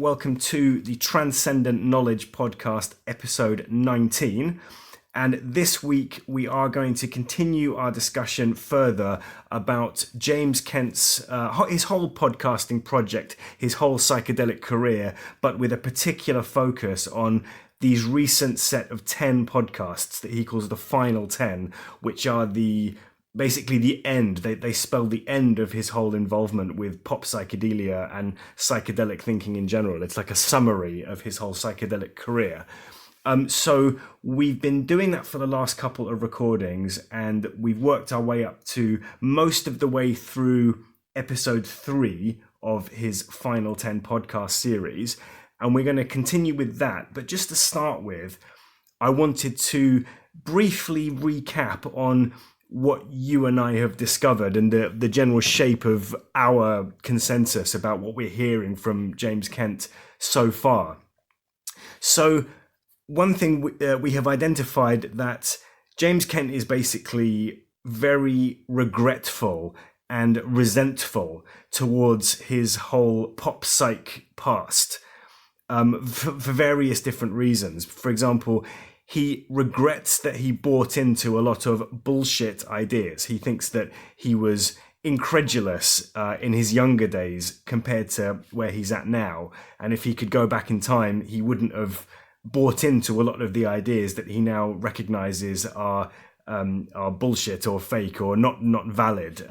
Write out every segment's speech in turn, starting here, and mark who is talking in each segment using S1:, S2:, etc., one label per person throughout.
S1: welcome to the Transcendent Knowledge Podcast, episode 19. And this week we are going to continue our discussion further about James Kent's, his whole podcasting project, his whole psychedelic career, but with a particular focus on these recent set of 10 podcasts that he calls the final 10, which are basically the end. They spell the end of his whole involvement with pop psychedelia and psychedelic thinking in general. It's like a summary of his whole psychedelic career. So we've been doing that for the last couple of recordings, and we've worked our way up to most of the way through episode 3 of his final 10 podcast series. And we're going to continue with that. But just to start with, I wanted to briefly recap on what you and I have discovered and the general shape of our consensus about what we're hearing from James Kent so far. So one thing we have identified that James Kent is basically very regretful and resentful towards his whole pop psych past for various different reasons. For example, he regrets that he bought into a lot of bullshit ideas. He thinks that he was incredulous in his younger days compared to where he's at now. And if he could go back in time, he wouldn't have bought into a lot of the ideas that he now recognizes are bullshit or fake or not valid,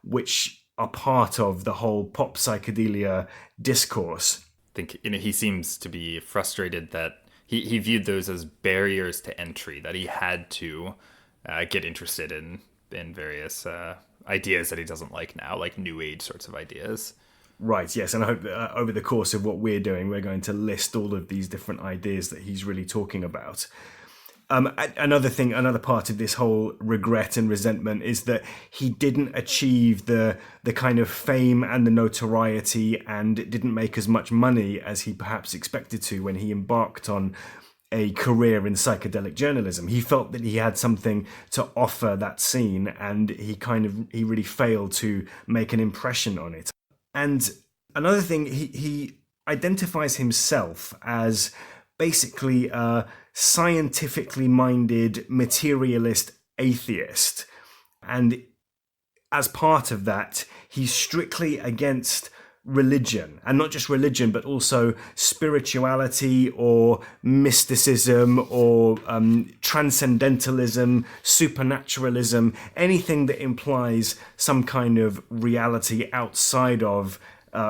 S1: which are part of the whole pop psychedelia discourse.
S2: I think he seems to be frustrated that he viewed those as barriers to entry, that he had to get interested in various ideas that he doesn't like now, like new age sorts of ideas.
S1: Right, yes, and I hope that over the course of what we're doing, we're going to list all of these different ideas that he's really talking about. Another part of this whole regret and resentment is that he didn't achieve the kind of fame and the notoriety and didn't make as much money as he perhaps expected to when he embarked on a career in psychedelic journalism. He felt that he had something to offer that scene, and he really failed to make an impression on it. And another thing, he identifies himself as basically a scientifically minded materialist atheist. And as part of that, he's strictly against religion, and not just religion, but also spirituality or mysticism or transcendentalism, supernaturalism, anything that implies some kind of reality outside of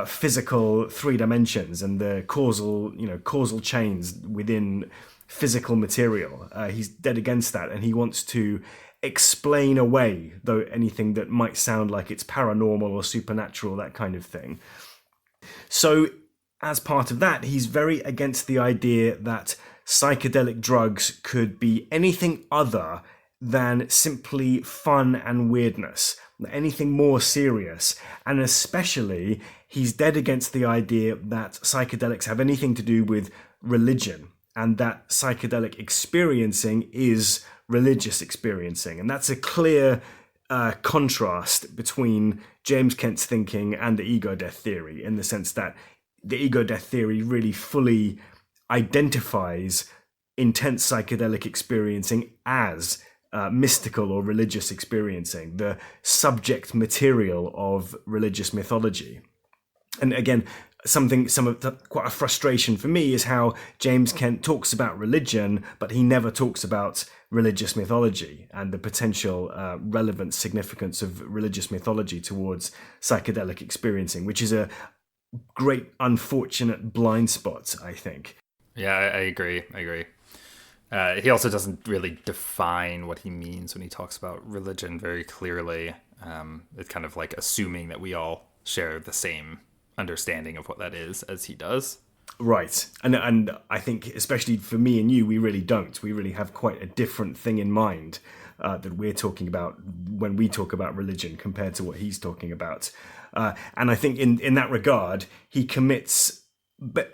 S1: physical 3 dimensions and the causal chains within physical material. He's dead against that, and he wants to explain away anything that might sound like it's paranormal or supernatural, that kind of thing. So as part of that, he's very against the idea that psychedelic drugs could be anything other than simply fun and weirdness, anything more serious. And especially, he's dead against the idea that psychedelics have anything to do with religion, and that psychedelic experiencing is religious experiencing. And that's a clear contrast between James Kent's thinking and the ego death theory, in the sense that the ego death theory really fully identifies intense psychedelic experiencing as mystical or religious experiencing, the subject material of religious mythology. And again, quite a frustration for me is how James Kent talks about religion, but he never talks about religious mythology and the potential relevant significance of religious mythology towards psychedelic experiencing, which is a great unfortunate blind spot, I think.
S2: Yeah, I agree. He also doesn't really define what he means when he talks about religion very clearly. It's kind of like assuming that we all share the same understanding of what that is as he does.
S1: Right. And I think, especially for me and you, we really don't. We really have quite a different thing in mind that we're talking about when we talk about religion compared to what he's talking about. And I think in that regard, he commits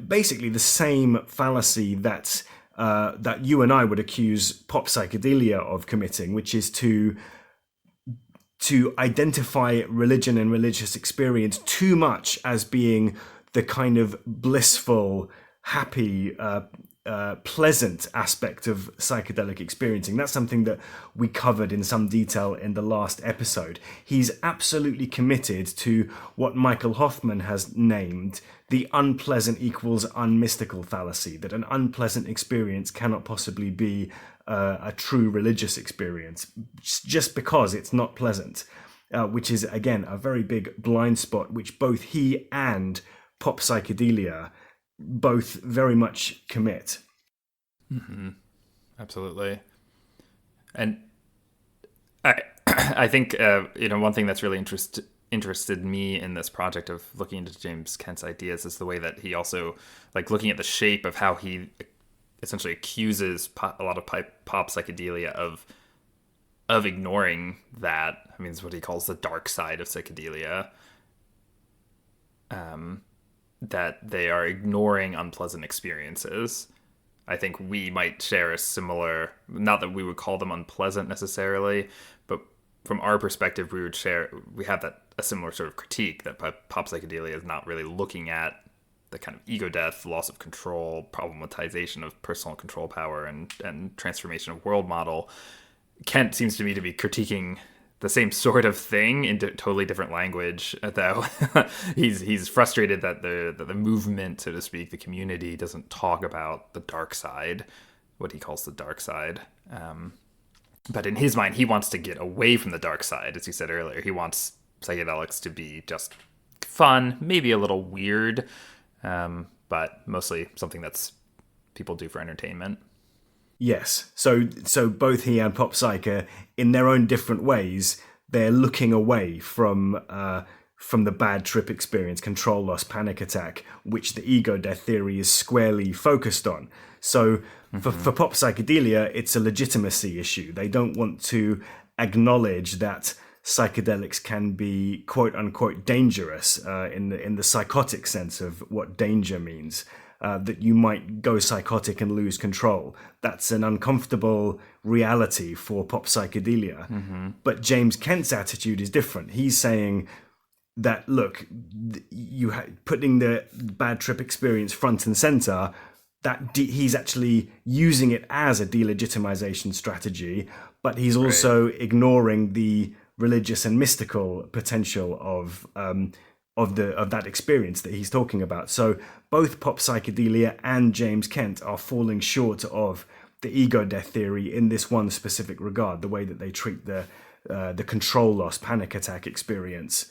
S1: basically the same fallacy that you and I would accuse pop psychedelia of committing, which is to identify religion and religious experience too much as being the kind of blissful, happy, pleasant aspect of psychedelic experiencing. That's something that we covered in some detail in the last episode. He's absolutely committed to what Michael Hofmann has named the unpleasant equals unmystical fallacy, that an unpleasant experience cannot possibly be a true religious experience just because it's not pleasant, which is, again, a very big blind spot, which both he and pop psychedelia both very much commit.
S2: Mm-hmm. Absolutely. And I think one thing that's really interested me in this project of looking into James Kent's ideas is the way that he also, like, looking at the shape of how he essentially accuses a lot of pop psychedelia of ignoring that. I mean, it's what he calls the dark side of psychedelia. That they are ignoring unpleasant experiences. I think we might share a similar, not that we would call them unpleasant necessarily, but from our perspective, we have a similar sort of critique that pop psychedelia is not really looking at the kind of ego death, loss of control, problematization of personal control power, and transformation of world model. Kent seems to me to be critiquing the same sort of thing in totally different language, though. he's frustrated that the movement, so to speak, the community doesn't talk about the dark side, what he calls the dark side. But in his mind, he wants to get away from the dark side, as you said earlier. He wants psychedelics to be just fun, maybe a little weird, but mostly something that's people do for entertainment.
S1: Yes. So both he and Pop Psyche, in their own different ways, they're looking away from the bad trip experience, control loss, panic attack, which the ego death theory is squarely focused on. So for pop psychedelia, it's a legitimacy issue. They don't want to acknowledge that psychedelics can be quote unquote dangerous in the psychotic sense of what danger means. That you might go psychotic and lose control. That's an uncomfortable reality for pop psychedelia. Mm-hmm. But James Kent's attitude is different. He's saying that, look, putting the bad trip experience front and center, that he's actually using it as a delegitimization strategy, but he's also ignoring the religious and mystical potential of that experience that he's talking about. So both pop psychedelia and James Kent are falling short of the ego death theory in this one specific regard, the way that they treat the control loss, panic attack experience.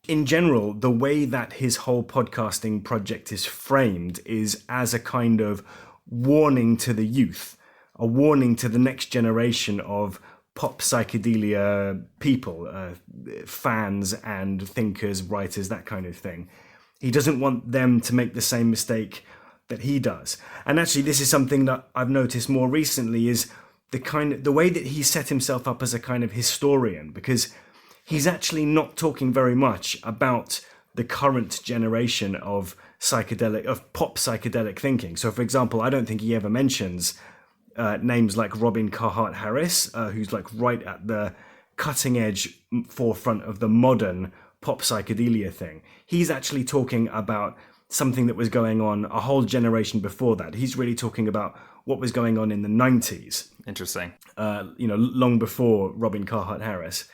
S1: In general, the way that his whole podcasting project is framed is as a kind of warning to the youth, a warning to the next generation of pop psychedelia people, fans and thinkers, writers, that kind of thing. He doesn't want them to make the same mistake that he does. And actually, this is something that I've noticed more recently, is the way that he set himself up as a kind of historian, because he's actually not talking very much about the current generation of pop psychedelic thinking. So, for example, I don't think he ever mentions names like Robin Carhartt Harris, who's like right at the cutting edge forefront of the modern pop psychedelia thing. He's actually talking about something that was going on a whole generation before that. He's really talking about what was going on in the 90s.
S2: Interesting.
S1: Long before Robin Carhartt Harris.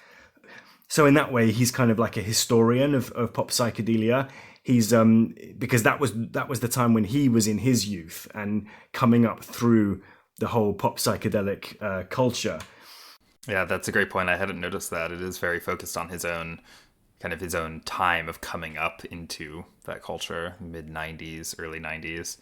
S1: So in that way, he's kind of like a historian of pop psychedelia. He's because that was the time when he was in his youth and coming up through the whole pop psychedelic culture.
S2: Yeah, that's a great point. I hadn't noticed that. It is very focused on his own time of coming up into that culture, mid-90s, early 90s.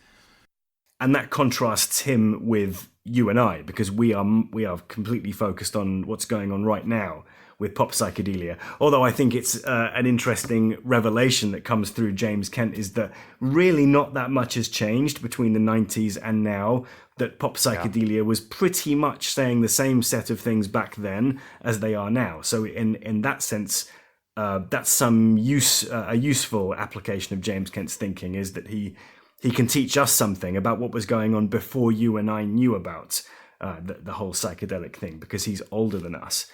S1: And that contrasts him with you and I, because we are completely focused on what's going on right now with pop psychedelia. Although I think it's an interesting revelation that comes through James Kent is that really not that much has changed between the 90s and now, that pop psychedelia was pretty much saying the same set of things back then as they are now. So in that sense, that's a useful application of James Kent's thinking, is that he can teach us something about what was going on before you and I knew about the whole psychedelic thing, because he's older than us.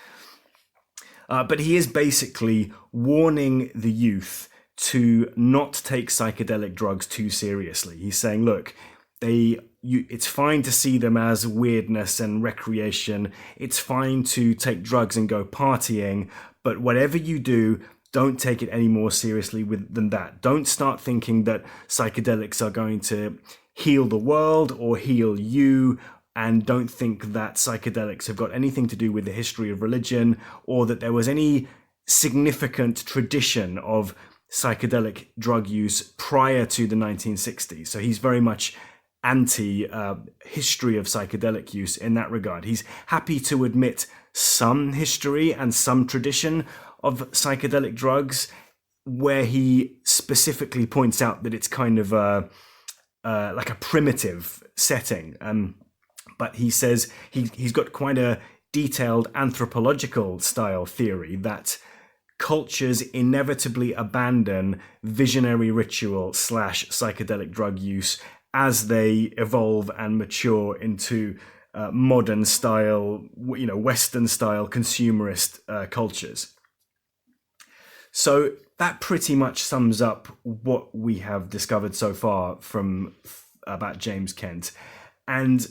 S1: But he is basically warning the youth to not take psychedelic drugs too seriously. He's saying, look, it's fine to see them as weirdness and recreation. It's fine to take drugs and go partying, but whatever you do, don't take it any more seriously than that. Don't start thinking that psychedelics are going to heal the world or heal you, and don't think that psychedelics have got anything to do with the history of religion, or that there was any significant tradition of psychedelic drug use prior to the 1960s. So he's very much anti-history of psychedelic use in that regard. He's happy to admit some history and some tradition of psychedelic drugs, where he specifically points out that it's kind of like a primitive setting. But he says he's got quite a detailed anthropological style theory that cultures inevitably abandon visionary ritual / psychedelic drug use as they evolve and mature into modern style, Western style consumerist cultures. So that pretty much sums up what we have discovered so far about James Kent. And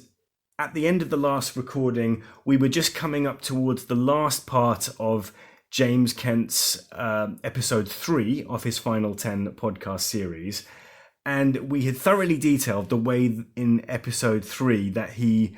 S1: at the end of the last recording, we were just coming up towards the last part of James Kent's episode 3 of his Final 10 podcast series. And we had thoroughly detailed the way in episode 3 that he's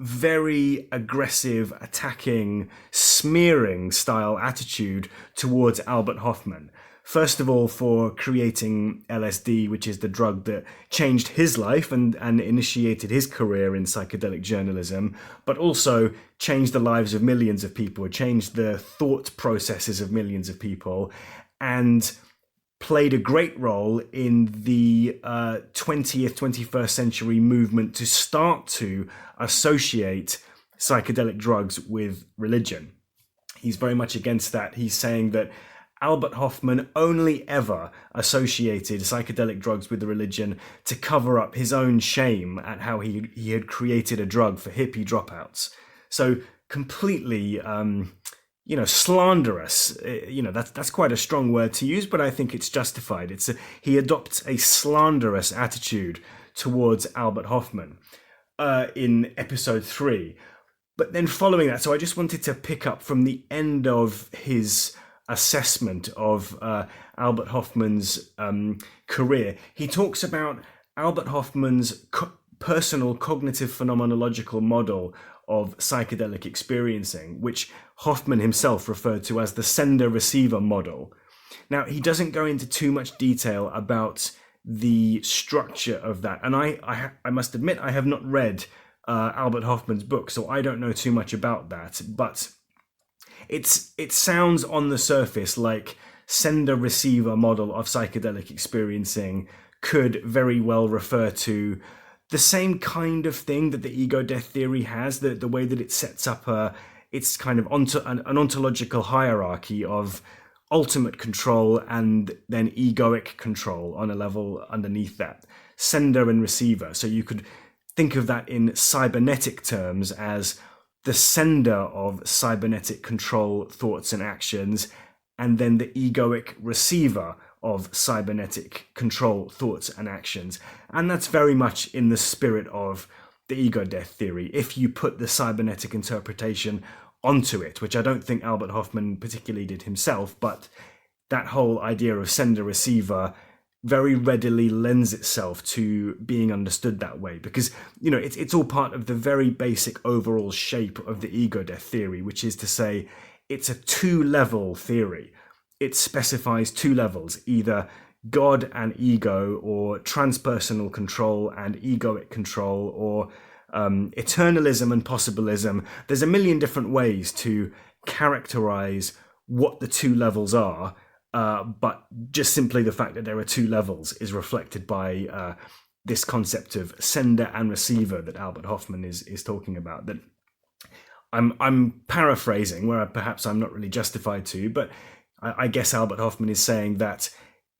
S1: very aggressive, attacking, smearing style attitude towards Albert Hofmann. First of all, for creating LSD, which is the drug that changed his life and initiated his career in psychedelic journalism, but also changed the lives of millions of people, changed the thought processes of millions of people, and played a great role in the 20th, 21st century movement to start to associate psychedelic drugs with religion. He's very much against that. He's saying that Albert Hofmann only ever associated psychedelic drugs with the religion to cover up his own shame at how he had created a drug for hippie dropouts. So completely slanderous. That's quite a strong word to use, but I think it's justified. He adopts a slanderous attitude towards Albert Hofmann in episode 3. But then following that, so I just wanted to pick up from the end of his assessment of Albert Hofmann's career. He talks about Albert Hofmann's personal cognitive phenomenological model of psychedelic experiencing, which Hofmann himself referred to as the sender-receiver model. Now, he doesn't go into too much detail about the structure of that, and I must admit I have not read Albert Hofmann's book, so I don't know too much about that, but it sounds on the surface like sender-receiver model of psychedelic experiencing could very well refer to the same kind of thing that the ego death theory has, the way that it sets up it's kind of an ontological hierarchy of ultimate control and then egoic control on a level underneath that, sender and receiver. So you could think of that in cybernetic terms as the sender of cybernetic control thoughts and actions, and then the egoic receiver of cybernetic control thoughts and actions. And that's very much in the spirit of the ego death theory, if you put the cybernetic interpretation onto it, which I don't think Albert Hofmann particularly did himself, but that whole idea of sender-receiver very readily lends itself to being understood that way, because it's all part of the very basic overall shape of the ego death theory, which is to say it's a two-level theory. It specifies two levels, either God and ego, or transpersonal control and egoic control, or eternalism and possibilism. There's a million different ways to characterize what the two levels are, but just simply the fact that there are two levels is reflected by this concept of sender and receiver that Albert Hofmann is talking about. That I'm paraphrasing, where perhaps I'm not really justified to, but I guess Albert Hofmann is saying that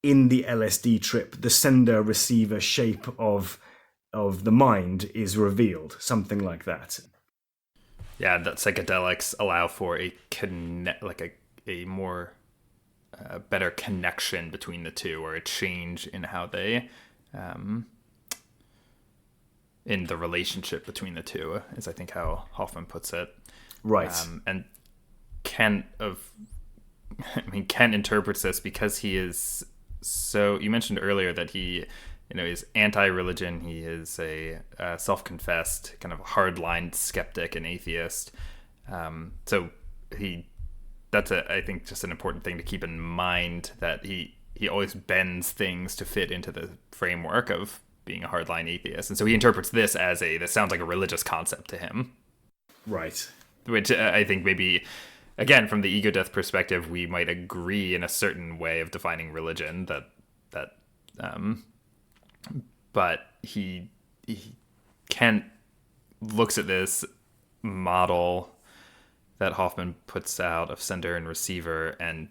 S1: in the LSD trip, the sender-receiver shape of the mind is revealed, something like that.
S2: Yeah, that psychedelics allow for a more better connection between the two, or a change in how they, in the relationship between the two, is I think how Hofmann puts it.
S1: Right.
S2: And Kant interprets this because he is so. You mentioned earlier that he, is anti-religion. He is a self-confessed kind of hard-line skeptic and atheist. So that's I think just an important thing to keep in mind, that he always bends things to fit into the framework of being a hardline atheist. And so he interprets this as this sounds like a religious concept to him.
S1: Right. Which
S2: I think maybe, again, from the ego death perspective, we might agree in a certain way of defining religion but he Kent looks at this model that Hofmann puts out of sender and receiver and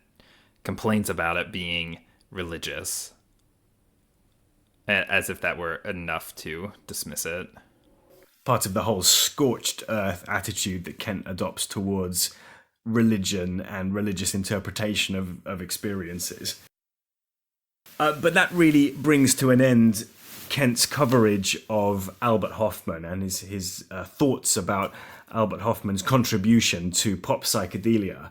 S2: complains about it being religious, as if that were enough to dismiss it.
S1: Part of the whole scorched earth attitude that Kent adopts towards religion and religious interpretation of experiences. But that really brings to an end Kent's coverage of Albert Hofmann and his thoughts about Albert Hofmann's contribution to pop psychedelia.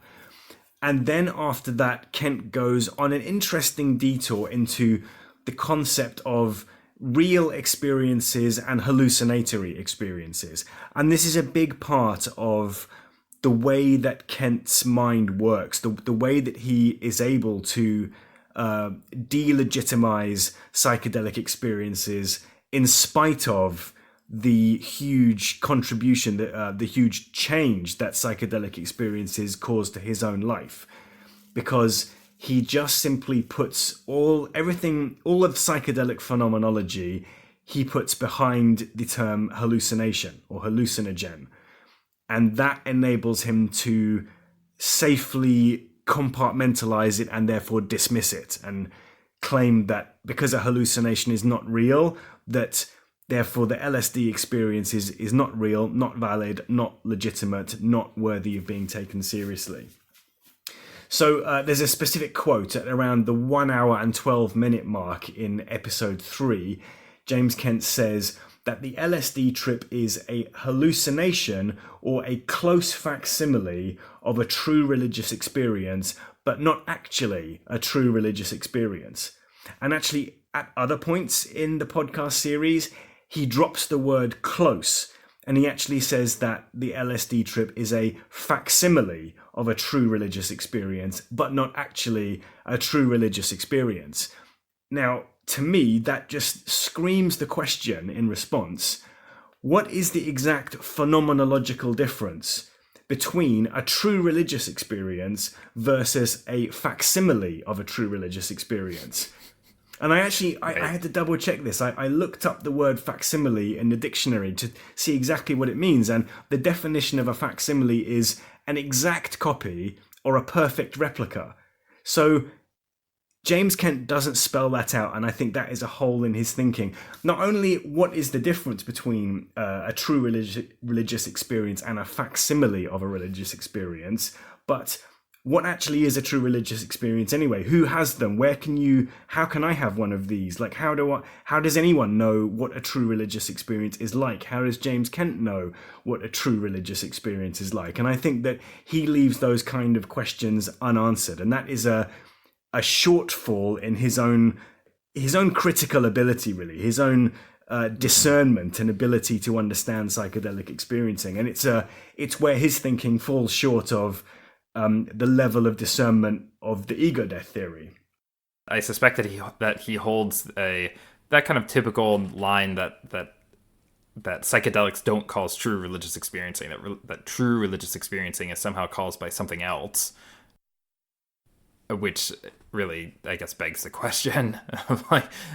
S1: And then after that, Kent goes on an interesting detour into the concept of real experiences and hallucinatory experiences. And this is a big part of the way that Kent's mind works, the way that he is able to delegitimize psychedelic experiences in spite of the huge contribution, the huge change that psychedelic experiences caused to his own life. Because he just simply puts all of psychedelic phenomenology, he puts behind the term hallucination or hallucinogen. And that enables him to safely compartmentalize it and therefore dismiss it, and claim that because a hallucination is not real, that therefore the LSD experience is not real, not valid, not legitimate, not worthy of being taken seriously. So there's a specific quote at around the 1 hour and 12 minute mark in episode 3. James Kent says that the LSD trip is a hallucination or a close facsimile of a true religious experience, but not actually a true religious experience. And actually, at other points in the podcast series, he drops the word close, and he actually says that the LSD trip is a facsimile of a true religious experience, but not actually a true religious experience. Now, to me, that just screams the question in response: what is the exact phenomenological difference between a true religious experience versus a facsimile of a true religious experience? And I had to double check this. I looked up the word facsimile in the dictionary to see exactly what it means. And the definition of a facsimile is an exact copy or a perfect replica. So James Kent doesn't spell that out, and I think that is a hole in his thinking. Not only what is the difference between a true religious experience and a facsimile of a religious experience, but what actually is a true religious experience anyway? Who has them? How can I have one of these? Like, how does anyone know what a true religious experience is like? How does James Kent know what a true religious experience is like? And I think that he leaves those kind of questions unanswered, and that is a shortfall in his own critical ability, really, his own discernment and ability to understand psychedelic experiencing. And it's where his thinking falls short of the level of discernment of the ego death theory.
S2: I suspect that he holds that kind of typical line that psychedelics don't cause true religious experiencing, that true religious experiencing is somehow caused by something else, which really, I guess, begs the question of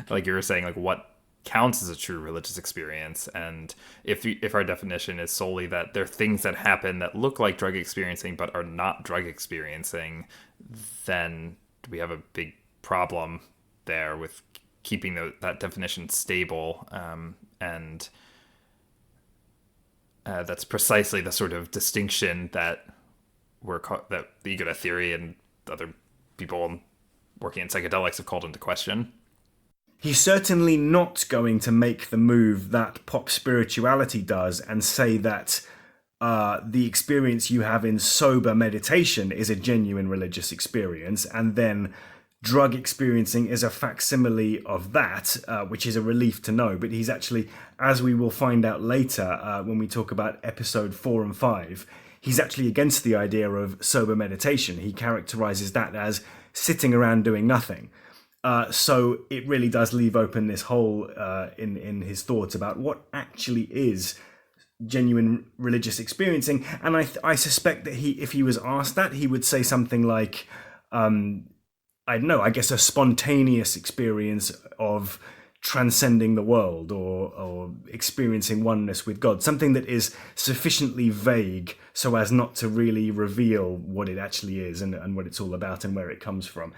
S2: like you were saying, like, what counts as a true religious experience? And if our definition is solely that there are things that happen that look like drug experiencing but are not drug experiencing, then we have a big problem there with keeping that definition stable. And that's precisely the sort of distinction that that the ego death theory and other people working in psychedelics have called into question.
S1: He's certainly not going to make the move that pop spirituality does and say that the experience you have in sober meditation is a genuine religious experience, and then drug experiencing is a facsimile of that, which is a relief to know. But he's actually, as we will find out later when we talk about episode 4 and 5, he's actually against the idea of sober meditation. He characterizes that as sitting around doing nothing. So it really does leave open this hole in his thoughts about what actually is genuine religious experiencing. And I suspect that if he was asked that, he would say something like, I don't know, I guess a spontaneous experience of transcending the world or experiencing oneness with God, something that is sufficiently vague so as not to really reveal what it actually is and what it's all about and where it comes from.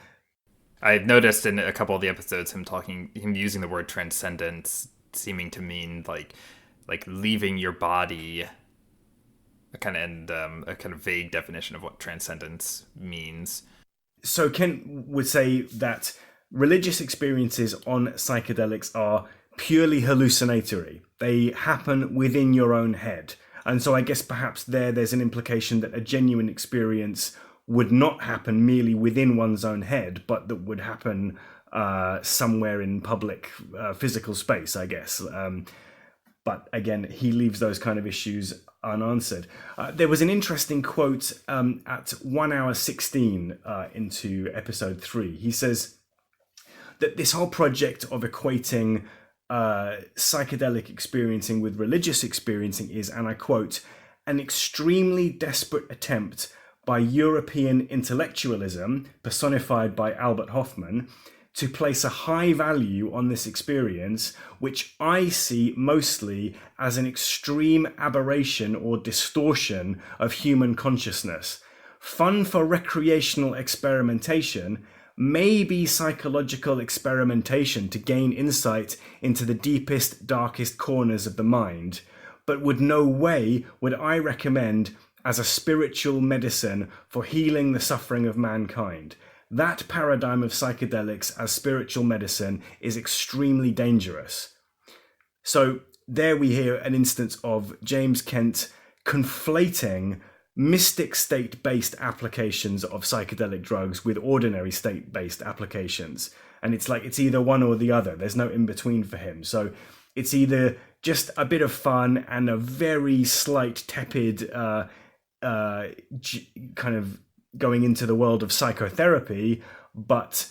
S2: I've noticed in a couple of the episodes him using the word transcendent, seeming to mean like leaving your body, a kind of vague definition of what transcendence means.
S1: So Kent would say that religious experiences on psychedelics are purely hallucinatory. They happen within your own head. And so I guess perhaps there's an implication that a genuine experience would not happen merely within one's own head, but that would happen somewhere in public physical space, I guess. But again, he leaves those kind of issues unanswered. There was an interesting quote at 1 hour 16 into episode 3. He says that this whole project of equating psychedelic experiencing with religious experiencing is, and I quote, an extremely desperate attempt by European intellectualism, personified by Albert Hofmann, to place a high value on this experience, which I see mostly as an extreme aberration or distortion of human consciousness. Fun for recreational experimentation, maybe psychological experimentation to gain insight into the deepest, darkest corners of the mind, but no way would I recommend as a spiritual medicine for healing the suffering of mankind. That paradigm of psychedelics as spiritual medicine is extremely dangerous. So there we hear an instance of James Kent conflating mystic state-based applications of psychedelic drugs with ordinary state-based applications. And it's like it's either one or the other. There's no in-between for him. So it's either just a bit of fun and a very slight tepid kind of going into the world of psychotherapy, but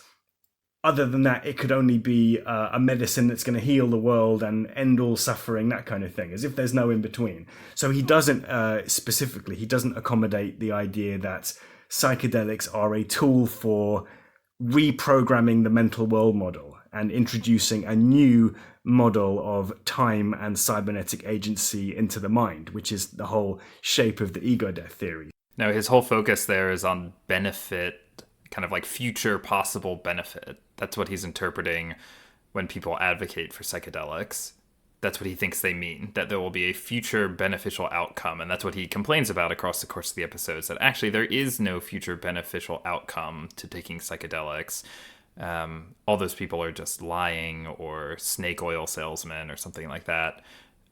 S1: other than that, it could only be a medicine that's going to heal the world and end all suffering, that kind of thing, as if there's no in between. So he doesn't he doesn't accommodate the idea that psychedelics are a tool for reprogramming the mental world model and introducing a new model of time and cybernetic agency into the mind, which is the whole shape of the ego death theory.
S2: No, his whole focus there is on benefit, kind of like future possible benefit. That's what he's interpreting when people advocate for psychedelics. That's what he thinks they mean, that there will be a future beneficial outcome. And that's what he complains about across the course of the episodes, that actually there is no future beneficial outcome to taking psychedelics. All those people are just lying or snake oil salesmen or something like that.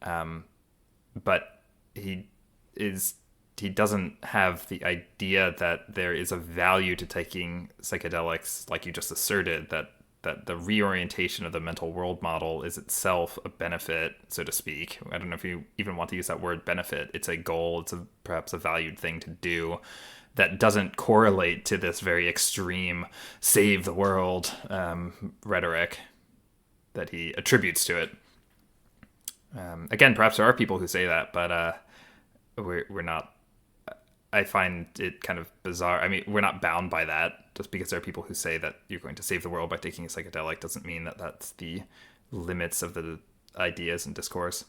S2: But he doesn't have the idea that there is a value to taking psychedelics, like you just asserted, that the reorientation of the mental world model is itself a benefit, so to speak. I don't know if you even want to use that word benefit. It's a goal. It's perhaps a valued thing to do that doesn't correlate to this very extreme save the world rhetoric that he attributes to it. Again, perhaps there are people who say that, but we're not. I find it kind of bizarre. I mean, we're not bound by that. Just because there are people who say that you're going to save the world by taking a psychedelic doesn't mean that that's the limits of the ideas and discourse.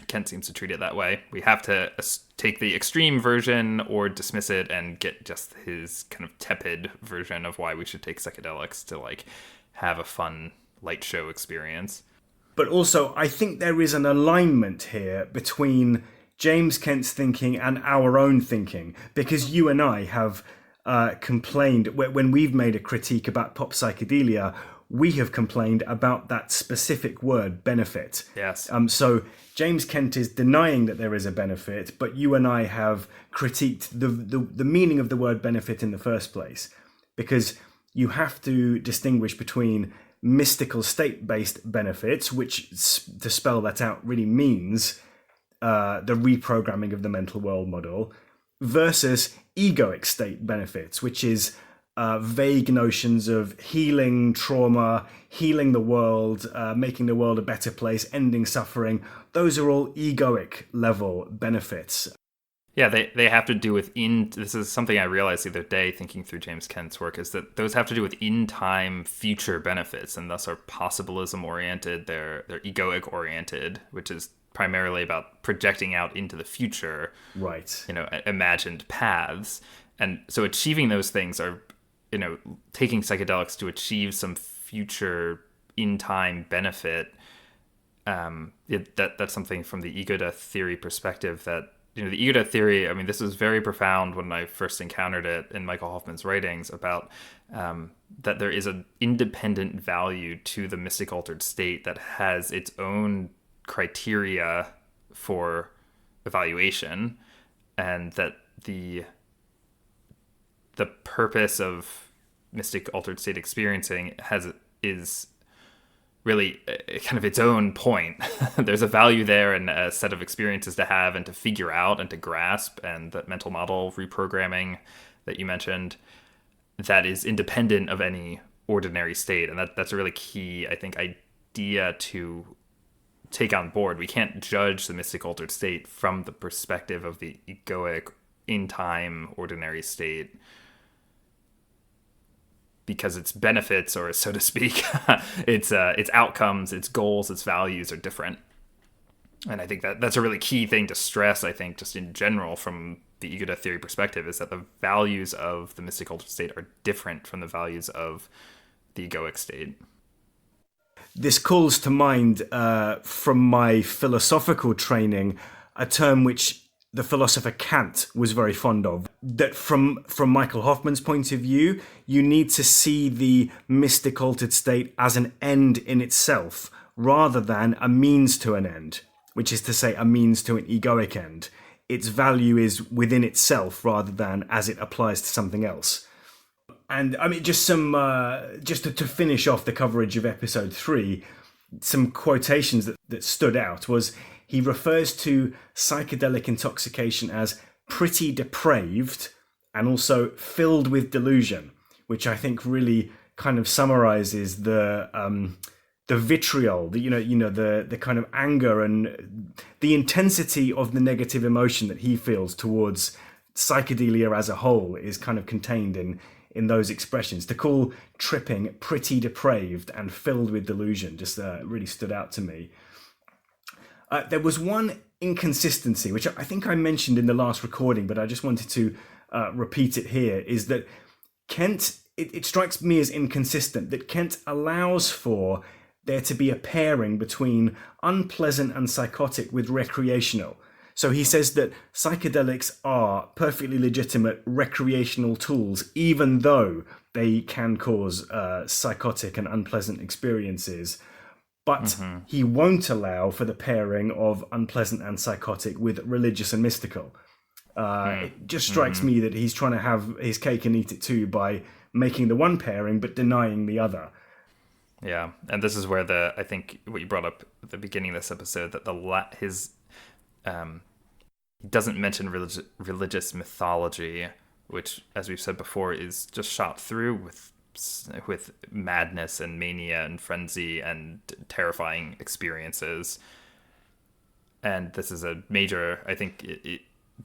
S2: Kent seems to treat it that way. We have to take the extreme version or dismiss it and get just his kind of tepid version of why we should take psychedelics to like have a fun light show experience.
S1: But also, I think there is an alignment here between James Kent's thinking and our own thinking, because you and I have complained, when we've made a critique about pop psychedelia, we have complained about that specific word, benefit.
S2: Yes.
S1: So James Kent is denying that there is a benefit, but you and I have critiqued the meaning of the word benefit in the first place, because you have to distinguish between mystical state-based benefits, which, to spell that out, really means the reprogramming of the mental world model, versus egoic state benefits, which is vague notions of healing trauma, healing the world, making the world a better place, ending suffering. Those are all egoic level benefits.
S2: Yeah, they have to do with this is something I realized the other day thinking through James Kent's work, is that those have to do with in-time future benefits, and thus are possibilism oriented, they're egoic oriented, which is primarily about projecting out into the future,
S1: right?
S2: Imagined paths. And so achieving those things are, taking psychedelics to achieve some future in-time benefit. That's something from the ego death theory perspective that, the ego death theory, this was very profound when I first encountered it in Michael Hofmann's writings about that there is an independent value to the mystic altered state that has its own criteria for evaluation, and that the purpose of mystic altered state experiencing is really kind of its own point. There's a value there and a set of experiences to have and to figure out and to grasp, and that mental model reprogramming that you mentioned, that is independent of any ordinary state. And that's a really key, I think, idea to take on board. We can't judge the mystic altered state from the perspective of the egoic in-time ordinary state, because its benefits, or so to speak, its outcomes, its goals, its values are different. And I think that's a really key thing to stress, I think, just in general from the ego death theory perspective, is that the values of the mystic altered state are different from the values of the egoic state.
S1: This calls to mind, from my philosophical training, a term which the philosopher Kant was very fond of, that from Michael Hofmann's point of view, you need to see the mystic altered state as an end in itself, rather than a means to an end, which is to say a means to an egoic end. Its value is within itself rather than as it applies to something else. And just to finish off the coverage of episode 3, some quotations that stood out was, he refers to psychedelic intoxication as pretty depraved and also filled with delusion, which I think really kind of summarizes the vitriol, the kind of anger and the intensity of the negative emotion that he feels towards psychedelia as a whole is kind of contained in those expressions. To call tripping pretty depraved and filled with delusion just really stood out to me. There was one inconsistency, which I think I mentioned in the last recording, but I just wanted to repeat it here, is that Kent, it strikes me as inconsistent that Kent allows for there to be a pairing between unpleasant and psychotic with recreational. So he says that psychedelics are perfectly legitimate recreational tools, even though they can cause psychotic and unpleasant experiences. But he won't allow for the pairing of unpleasant and psychotic with religious and mystical. It just strikes me that he's trying to have his cake and eat it too by making the one pairing but denying the other.
S2: Yeah, and this is where I think what you brought up at the beginning of this episode, that he doesn't mention religious mythology, which, as we've said before, is just shot through with madness and mania and frenzy and terrifying experiences. And this is a major, I think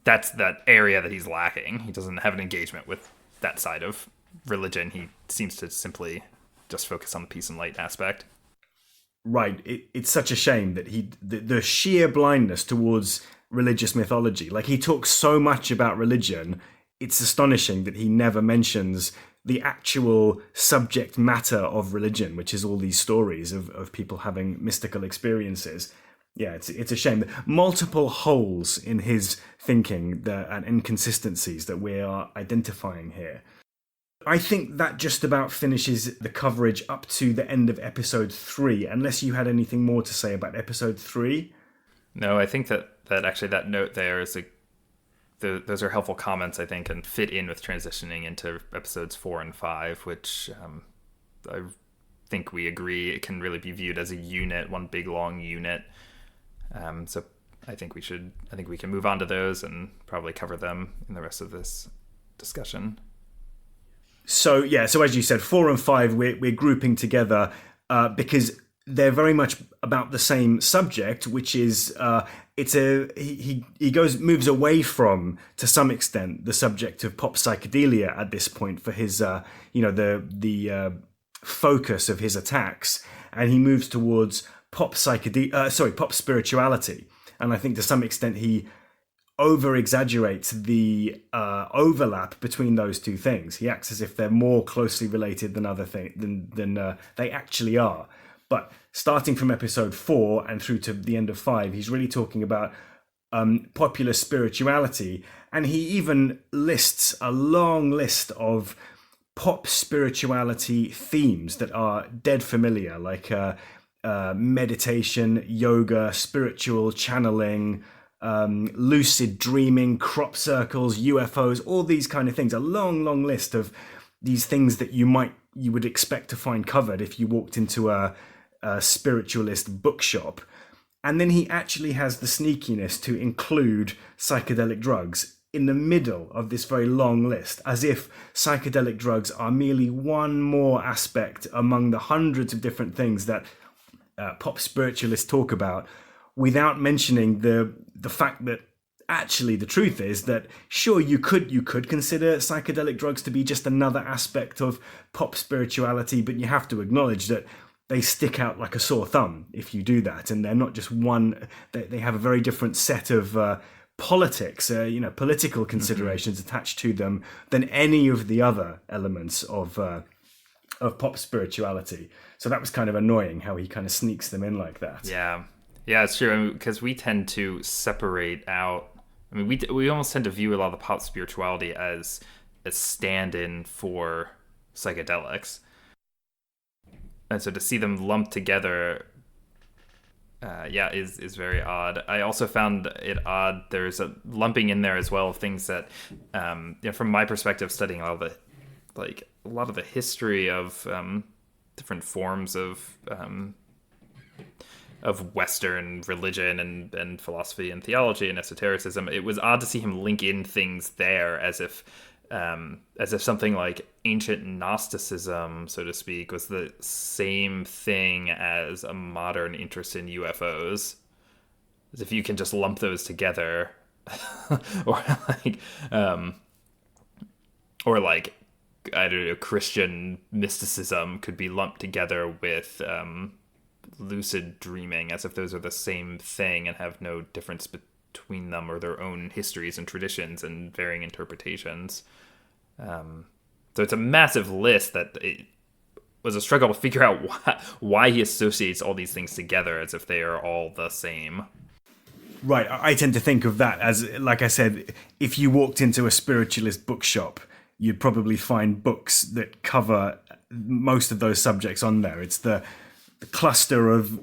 S2: that's that area that he's lacking. He doesn't have an engagement with that side of religion. He seems to simply just focus on the peace and light aspect.
S1: Right. It's such a shame that the sheer blindness towards religious mythology, like he talks so much about religion, it's astonishing that he never mentions the actual subject matter of religion, which is all these stories of people having mystical experiences. Yeah, it's a shame. Multiple holes in his thinking and inconsistencies that we are identifying here. I think that just about finishes the coverage up to the end of episode 3, unless you had anything more to say about episode 3.
S2: No, I think that actually that note there is those are helpful comments, I think, and fit in with transitioning into episodes 4 and 5, which I think we agree it can really be viewed as a unit, one big long unit. So I think we can move on to those and probably cover them in the rest of this discussion.
S1: So as you said, 4 and 5 we're grouping together because they're very much about the same subject, which is he moves away from, to some extent, the subject of pop psychedelia at this point for his the focus of his attacks, and he moves towards pop spirituality, and I think to some extent he over exaggerates the overlap between those two things. He acts as if they're more closely related than they actually are. But starting from episode 4 and through to the end of 5, he's really talking about popular spirituality, and he even lists a long list of pop spirituality themes that are dead familiar, like meditation, yoga, spiritual channeling, lucid dreaming, crop circles, UFOs, all these kind of things. A long list of these things that you would expect to find covered if you walked into a spiritualist bookshop. And then he actually has the sneakiness to include psychedelic drugs in the middle of this very long list, as if psychedelic drugs are merely one more aspect among the hundreds of different things that pop spiritualists talk about, without mentioning the fact that actually the truth is that sure, you could consider psychedelic drugs to be just another aspect of pop spirituality, but you have to acknowledge that they stick out like a sore thumb if you do that, and they're not just one. They have a very different set of politics, political considerations attached to them than any of the other elements of pop spirituality. So that was kind of annoying how he kind of sneaks them in like that.
S2: Yeah, it's true, because we tend to separate out. I mean, we almost tend to view a lot of the pop spirituality as a stand-in for psychedelics. And so to see them lumped together, is very odd. I also found it odd. There's a lumping in there as well of things that, from my perspective, studying a lot of the history of different forms of Western religion and philosophy and theology and esotericism. It was odd to see him link in things there as if something like ancient Gnosticism, so to speak, was the same thing as a modern interest in UFOs. As if you can just lump those together, or I don't know, Christian mysticism could be lumped together with lucid dreaming, as if those are the same thing and have no difference between them, or their own histories and traditions and varying interpretations. So it's a massive list that it was a struggle to figure out why he associates all these things together as if they are all the same.
S1: Right, I tend to think of that as, like I said, if you walked into a spiritualist bookshop, you'd probably find books that cover most of those subjects on there. It's the cluster of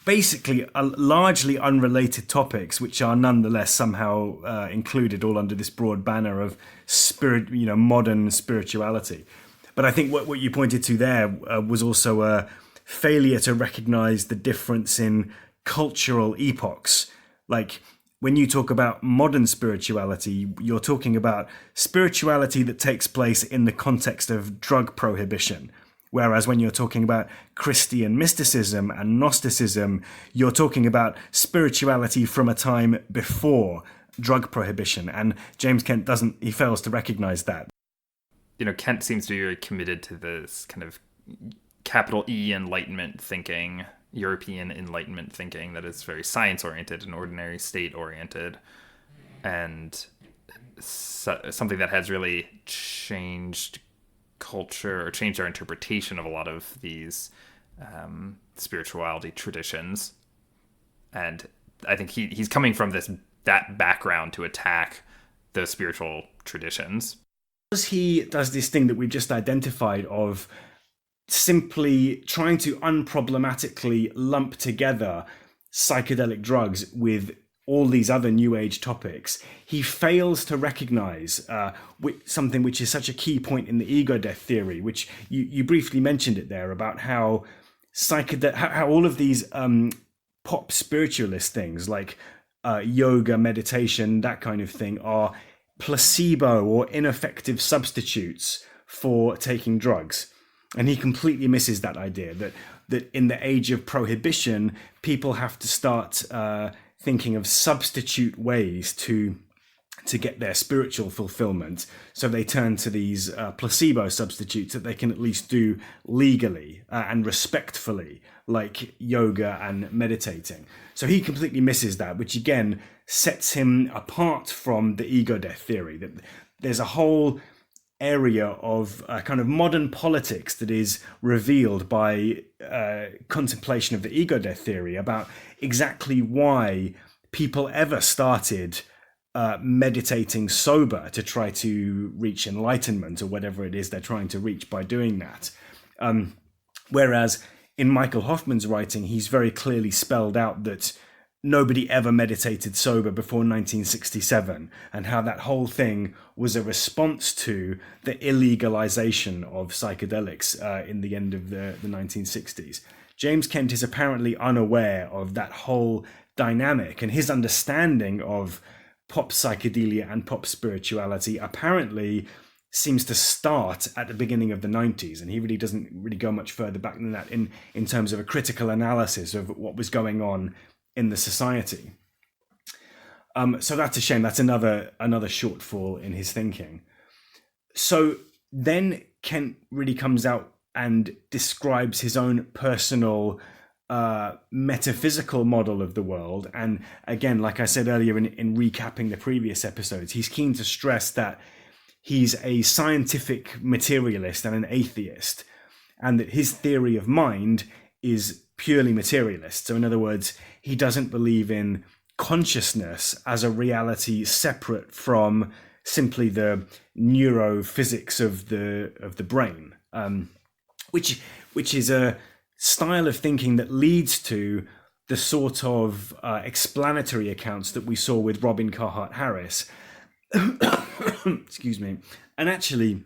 S1: basically largely unrelated topics, which are nonetheless somehow included all under this broad banner of modern spirituality. But I think what you pointed to there was also a failure to recognize the difference in cultural epochs. Like, when you talk about modern spirituality, you're talking about spirituality that takes place in the context of drug prohibition. Whereas when you're talking about Christian mysticism and Gnosticism, you're talking about spirituality from a time before drug prohibition. And James Kent fails to recognize that.
S2: Kent seems to be very committed to this kind of capital E Enlightenment thinking, European Enlightenment thinking that is very science-oriented and ordinary state-oriented, and something that has really changed culture or changed our interpretation of a lot of these spirituality traditions. And I think he's coming from that background to attack those spiritual traditions.
S1: He does this thing that we've just identified of simply trying to unproblematically lump together psychedelic drugs with all these other New Age topics. He fails to recognize something which is such a key point in the ego death theory, which you briefly mentioned it there, about how how all of these pop spiritualist things like yoga, meditation, that kind of thing are placebo or ineffective substitutes for taking drugs. And he completely misses that idea that in the age of prohibition, people have to start thinking of substitute ways to get their spiritual fulfillment. So they turn to these placebo substitutes that they can at least do legally and respectfully, like yoga and meditating. So he completely misses that, which again sets him apart from the ego death theory. That there's a whole area of kind of modern politics that is revealed by contemplation of the ego death theory about exactly why people ever started meditating sober to try to reach enlightenment or whatever it is they're trying to reach by doing that. Whereas in Michael Hofmann's writing, he's very clearly spelled out that nobody ever meditated sober before 1967, and how that whole thing was a response to the illegalization of psychedelics in the end of the 1960s. James Kent is apparently unaware of that whole dynamic, and his understanding of pop psychedelia and pop spirituality apparently seems to start at the beginning of the 90s, and he really doesn't really go much further back than that in terms of a critical analysis of what was going on in the society. So that's a shame. That's another shortfall in his thinking. So then Kent really comes out and describes his own personal metaphysical model of the world. And again, like I said earlier in recapping the previous episodes, he's keen to stress that he's a scientific materialist and an atheist, and that his theory of mind is purely materialist. So in other words, he doesn't believe in consciousness as a reality separate from simply the neurophysics of the brain, which is a style of thinking that leads to the sort of explanatory accounts that we saw with Robin Carhartt Harris. Excuse me. And actually,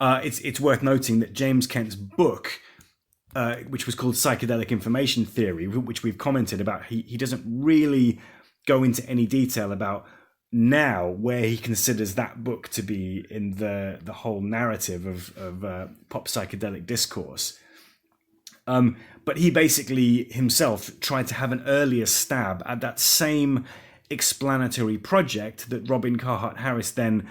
S1: it's worth noting that James Kent's book, which was called Psychedelic Information Theory, which we've commented about, he doesn't really go into any detail about now where he considers that book to be in the whole narrative of pop psychedelic discourse. But he basically himself tried to have an earlier stab at that same explanatory project that Robin Carhartt Harris then,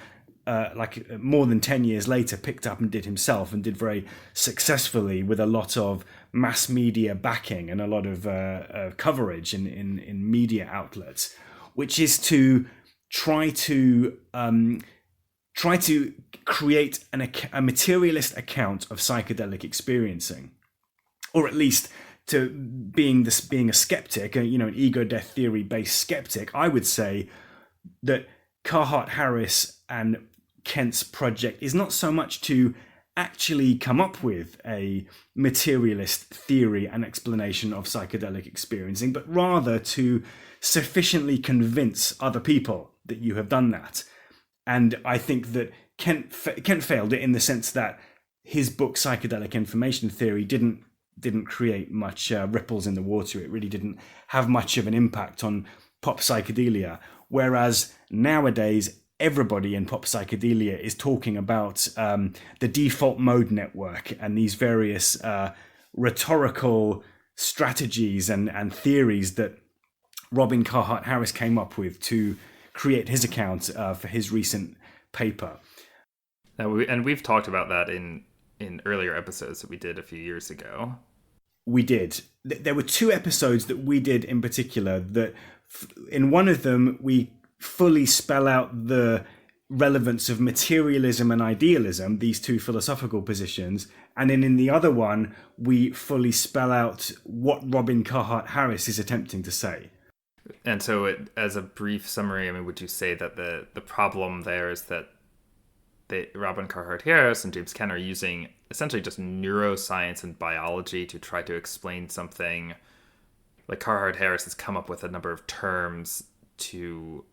S1: more than 10 years later, picked up and did himself, and did very successfully with a lot of mass media backing and a lot of coverage in media outlets, which is to try to create a materialist account of psychedelic experiencing, or at least to being a skeptic, an ego death theory based skeptic. I would say that Carhartt Harris and Kent's project is not so much to actually come up with a materialist theory and explanation of psychedelic experiencing, but rather to sufficiently convince other people that you have done that. And I think that Kent failed it in the sense that his book Psychedelic Information Theory didn't create much ripples in the water. It really didn't have much of an impact on pop psychedelia. Whereas nowadays, everybody in pop psychedelia is talking about the default mode network and these various rhetorical strategies and theories that Robin Carhartt Harris came up with to create his account for his recent paper.
S2: And we've talked about that in earlier episodes that we did a few years ago.
S1: We did. There were two episodes that we did in particular that in one of them we fully spell out the relevance of materialism and idealism, these two philosophical positions. And then in the other one, we fully spell out what Robin Carhart Harris is attempting to say.
S2: And so as a brief summary, I mean, would you say that the problem there is that Robin Carhart Harris and James Kent are using essentially just neuroscience and biology to try to explain something? Like Carhart Harris has come up with a number of terms to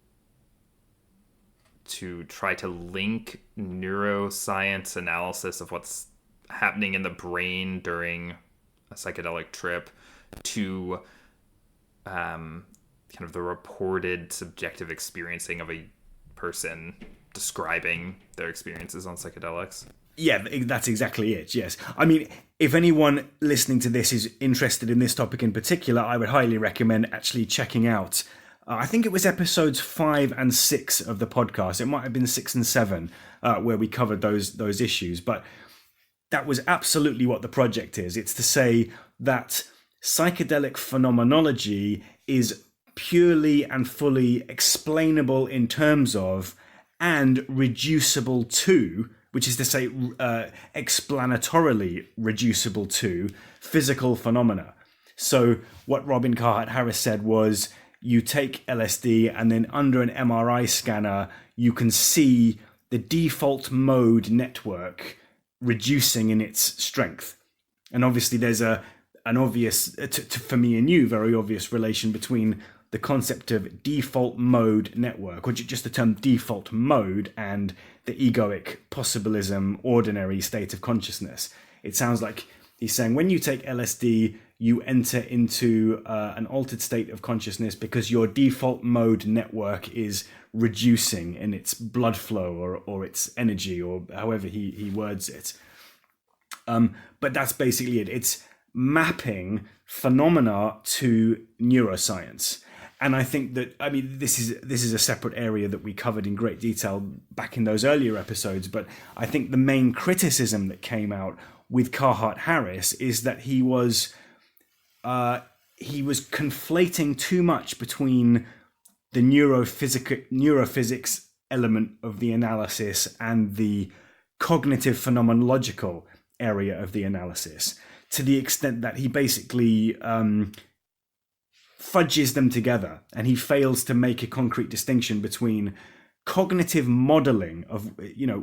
S2: try to link neuroscience analysis of what's happening in the brain during a psychedelic trip to kind of the reported subjective experiencing of a person describing their experiences on psychedelics.
S1: Yeah, that's exactly it, yes. I mean, if anyone listening to this is interested in this topic in particular, I would highly recommend actually checking out, I think it was episodes 5 and 6 of the podcast. It might have been 6 and 7 where we covered those issues. But that was absolutely what the project is. It's to say that psychedelic phenomenology is purely and fully explainable in terms of and reducible to, which is to say explanatorily reducible to, physical phenomena. So what Robin Carhart Harris said was, you take LSD and then under an MRI scanner, you can see the default mode network reducing in its strength. And obviously there's an obvious, for me and you, very obvious relation between the concept of default mode network, or just the term default mode, and the egoic possibilism ordinary state of consciousness. It sounds like he's saying when you take LSD, you enter into an altered state of consciousness because your default mode network is reducing in its blood flow or its energy, or however he words it. But that's basically it. It's mapping phenomena to neuroscience. And I think that, I mean, this is a separate area that we covered in great detail back in those earlier episodes. But I think the main criticism that came out with Carhart Harris is that he was conflating too much between the neurophysics element of the analysis and the cognitive phenomenological area of the analysis, to the extent that he basically fudges them together, and he fails to make a concrete distinction between cognitive modeling of,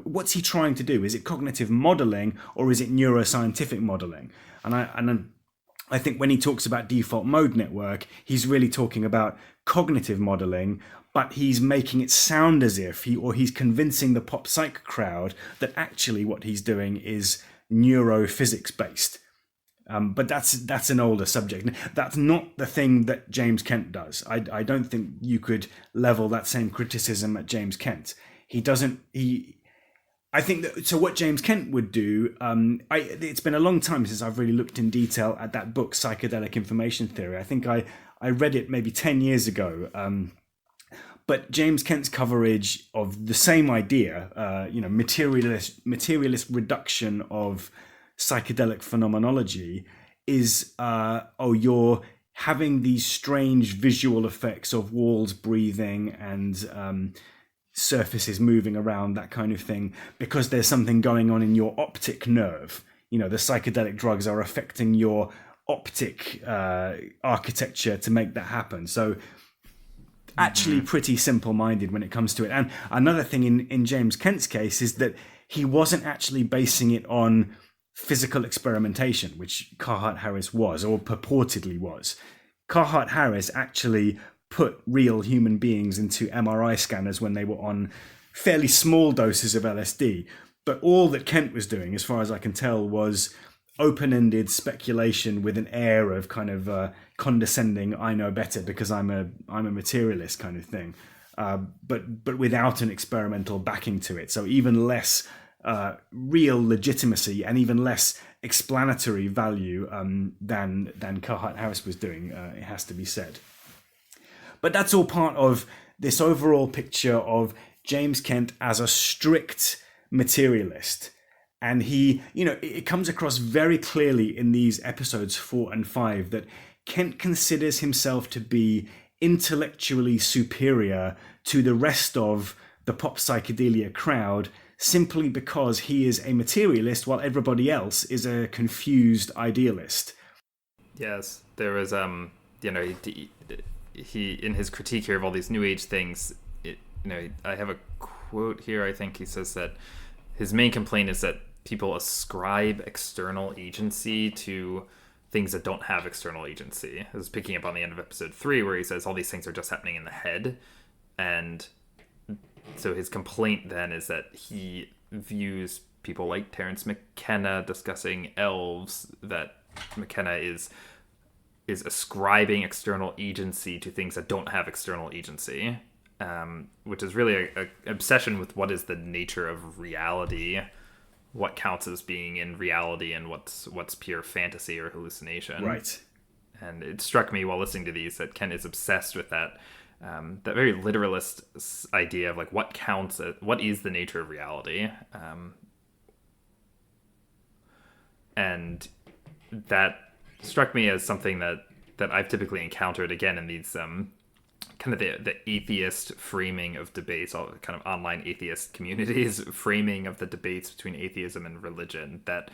S1: what's he trying to do? Is it cognitive modeling or is it neuroscientific modeling? And I think when he talks about default mode network, he's really talking about cognitive modeling, but he's making it sound as if he's convincing the pop psych crowd that actually what he's doing is neurophysics based. But that's an older subject. That's not the thing that James Kent does. I don't think you could level that same criticism at James Kent. I think that, so what James Kent would do, it's been a long time since I've really looked in detail at that book, Psychedelic Information Theory. I think I read it maybe 10 years ago. But James Kent's coverage of the same idea, materialist reduction of psychedelic phenomenology is, you're having these strange visual effects of walls breathing and surfaces moving around, that kind of thing, because there's something going on in your optic nerve. The psychedelic drugs are affecting your optic architecture to make that happen. So actually pretty simple-minded when it comes to it. And another thing in James Kent's case is that he wasn't actually basing it on physical experimentation, which Carhart Harris was, or purportedly was. Carhart Harris actually put real human beings into MRI scanners when they were on fairly small doses of LSD. But all that Kent was doing, as far as I can tell, was open-ended speculation with an air of kind of condescending, I know better because I'm a materialist kind of thing, but without an experimental backing to it. So even less real legitimacy and even less explanatory value than Carhart Harris was doing, it has to be said. But that's all part of this overall picture of James Kent as a strict materialist. And he, it comes across very clearly in these episodes 4 and 5 that Kent considers himself to be intellectually superior to the rest of the pop psychedelia crowd simply because he is a materialist while everybody else is a confused idealist.
S2: Yes, there was he in his critique here of all these new age things, I have a quote here. I think he says that his main complaint is that people ascribe external agency to things that don't have external agency. I was picking up on the end of episode 3 where he says all these things are just happening in the head. And so his complaint then is that he views people like Terence McKenna discussing elves, that McKenna is ascribing external agency to things that don't have external agency, which is really an obsession with what is the nature of reality, what counts as being in reality, and what's pure fantasy or hallucination.
S1: Right.
S2: And it struck me while listening to these that Ken is obsessed with that very literalist idea of like what counts as, what is the nature of reality, and that struck me as something that I've typically encountered again in these kind of the atheist framing of debates, all kind of online atheist communities framing of the debates between atheism and religion, that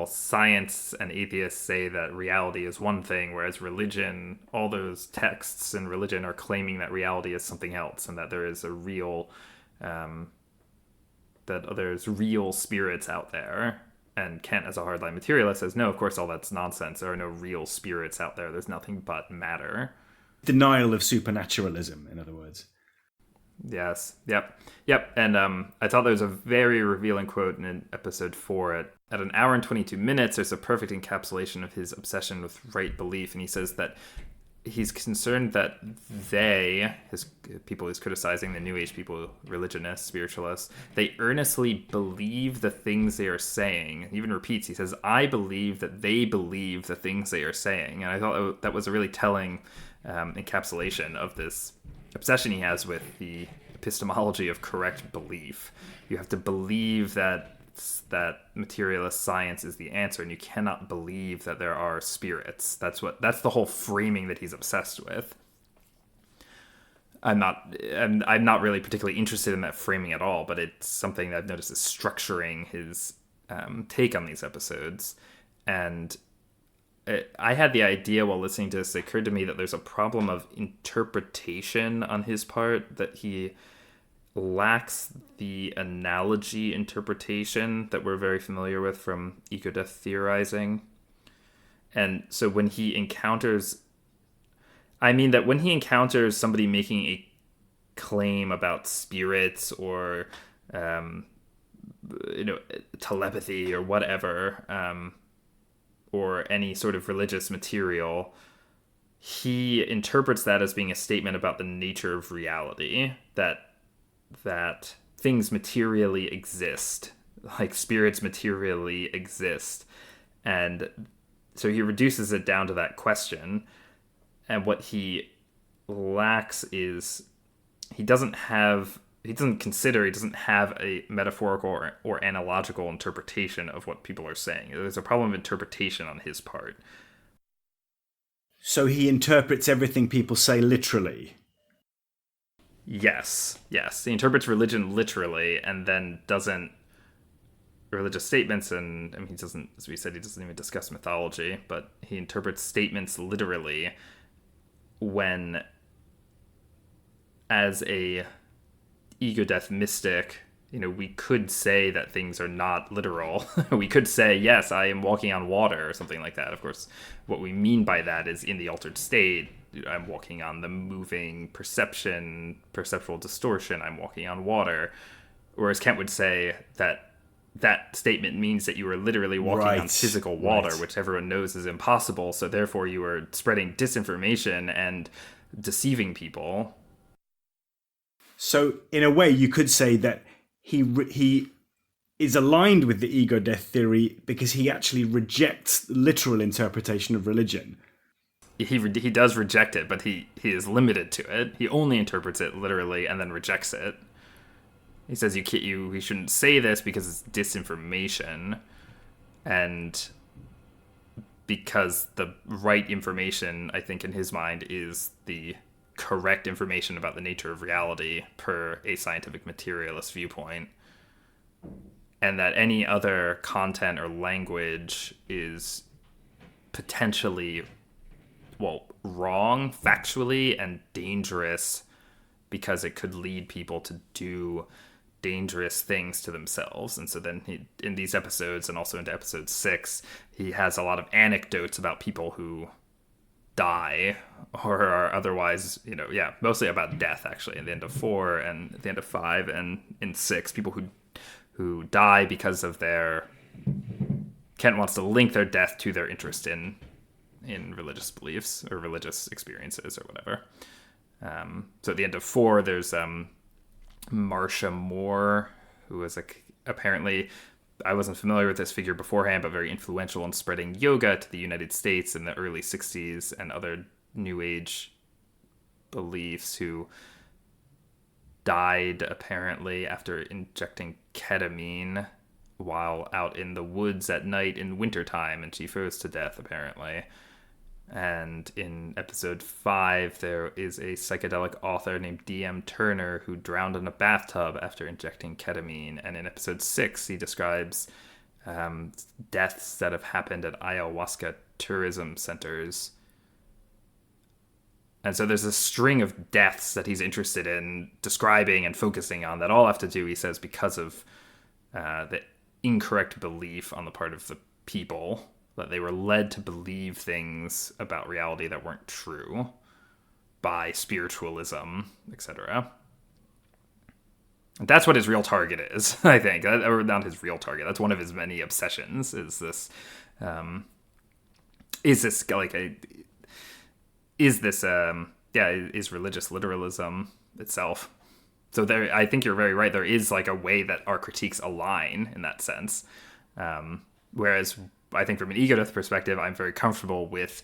S2: science and atheists say that reality is one thing, whereas religion, all those texts in religion are claiming that reality is something else, and that there is a real that there's real spirits out there. And Kant, as a hardline materialist, says, no, of course, all that's nonsense. There are no real spirits out there. There's nothing but matter.
S1: Denial of supernaturalism, in other words.
S2: Yes. Yep. And I thought there was a very revealing quote in episode 4. At an hour and 22 minutes, there's a perfect encapsulation of his obsession with right belief. And he says that he's concerned that his people he's criticizing, the New Age people, religionists, spiritualists, they earnestly believe the things they are saying. He even repeats, he says, I believe that they believe the things they are saying. And I thought that was a really telling encapsulation of this obsession he has with the epistemology of correct belief. You have to believe that materialist science is the answer, and you cannot believe that there are spirits. That's the whole framing that he's obsessed with. I'm not really particularly interested in that framing at all, but it's something that I've noticed is structuring his take on these episodes. And I had the idea while listening to this, it occurred to me that there's a problem of interpretation on his part, that he lacks the analogy interpretation that we're very familiar with from ego-death theorizing. And so when he encounters somebody making a claim about spirits or telepathy or whatever, or any sort of religious material, he interprets that as being a statement about the nature of reality, that things materially exist, like spirits materially exist. And so he reduces it down to that question. And what he lacks is he doesn't have a metaphorical or analogical interpretation of what people are saying. There's a problem of interpretation on his part.
S1: So he interprets everything people say literally.
S2: Yes. He interprets religion literally, and then doesn't religious statements, and he doesn't, as we said, he doesn't even discuss mythology, but he interprets statements literally when, as a ego-death mystic, we could say that things are not literal. We could say, yes, I am walking on water or something like that. Of course, what we mean by that is in the altered state, I'm walking on the moving perceptual distortion, I'm walking on water. Whereas Kant would say that statement means that you are literally walking on physical water, which everyone knows is impossible, so therefore you are spreading disinformation and deceiving people.
S1: So in a way, you could say that he is aligned with the ego-death theory because he actually rejects literal interpretation of religion.
S2: He does reject it, but he is limited to it. He only interprets it literally and then rejects it. He says he shouldn't say this because it's disinformation, and because the right information, I think, in his mind, is the correct information about the nature of reality per a scientific materialist viewpoint, and that any other content or language is potentially, well, wrong factually and dangerous because it could lead people to do dangerous things to themselves. And so then he, in these episodes and also into episode 6, he has a lot of anecdotes about people who die or are otherwise, mostly about death, actually, at the end of 4 and at the end of 5 and in 6, people who die because of their... Kent wants to link their death to their interest in religious beliefs or religious experiences or whatever. So at the end of 4, there's Marsha Moore, who was apparently... I wasn't familiar with this figure beforehand, but very influential in spreading yoga to the United States in the early 60s and other New Age beliefs, who died apparently after injecting ketamine while out in the woods at night in wintertime, and she froze to death apparently. And in episode 5, there is a psychedelic author named D.M. Turner who drowned in a bathtub after injecting ketamine. And in episode 6, he describes deaths that have happened at ayahuasca tourism centers. And so there's a string of deaths that he's interested in describing and focusing on that all have to do, he says, because of the incorrect belief on the part of the people, that they were led to believe things about reality that weren't true by spiritualism, etc. That's what his real target is, I think. Or not his real target. That's one of his many obsessions, is this is religious literalism itself. So there, I think you're very right. There is like a way that our critiques align in that sense. Whereas I think from an ego death perspective, I'm very comfortable with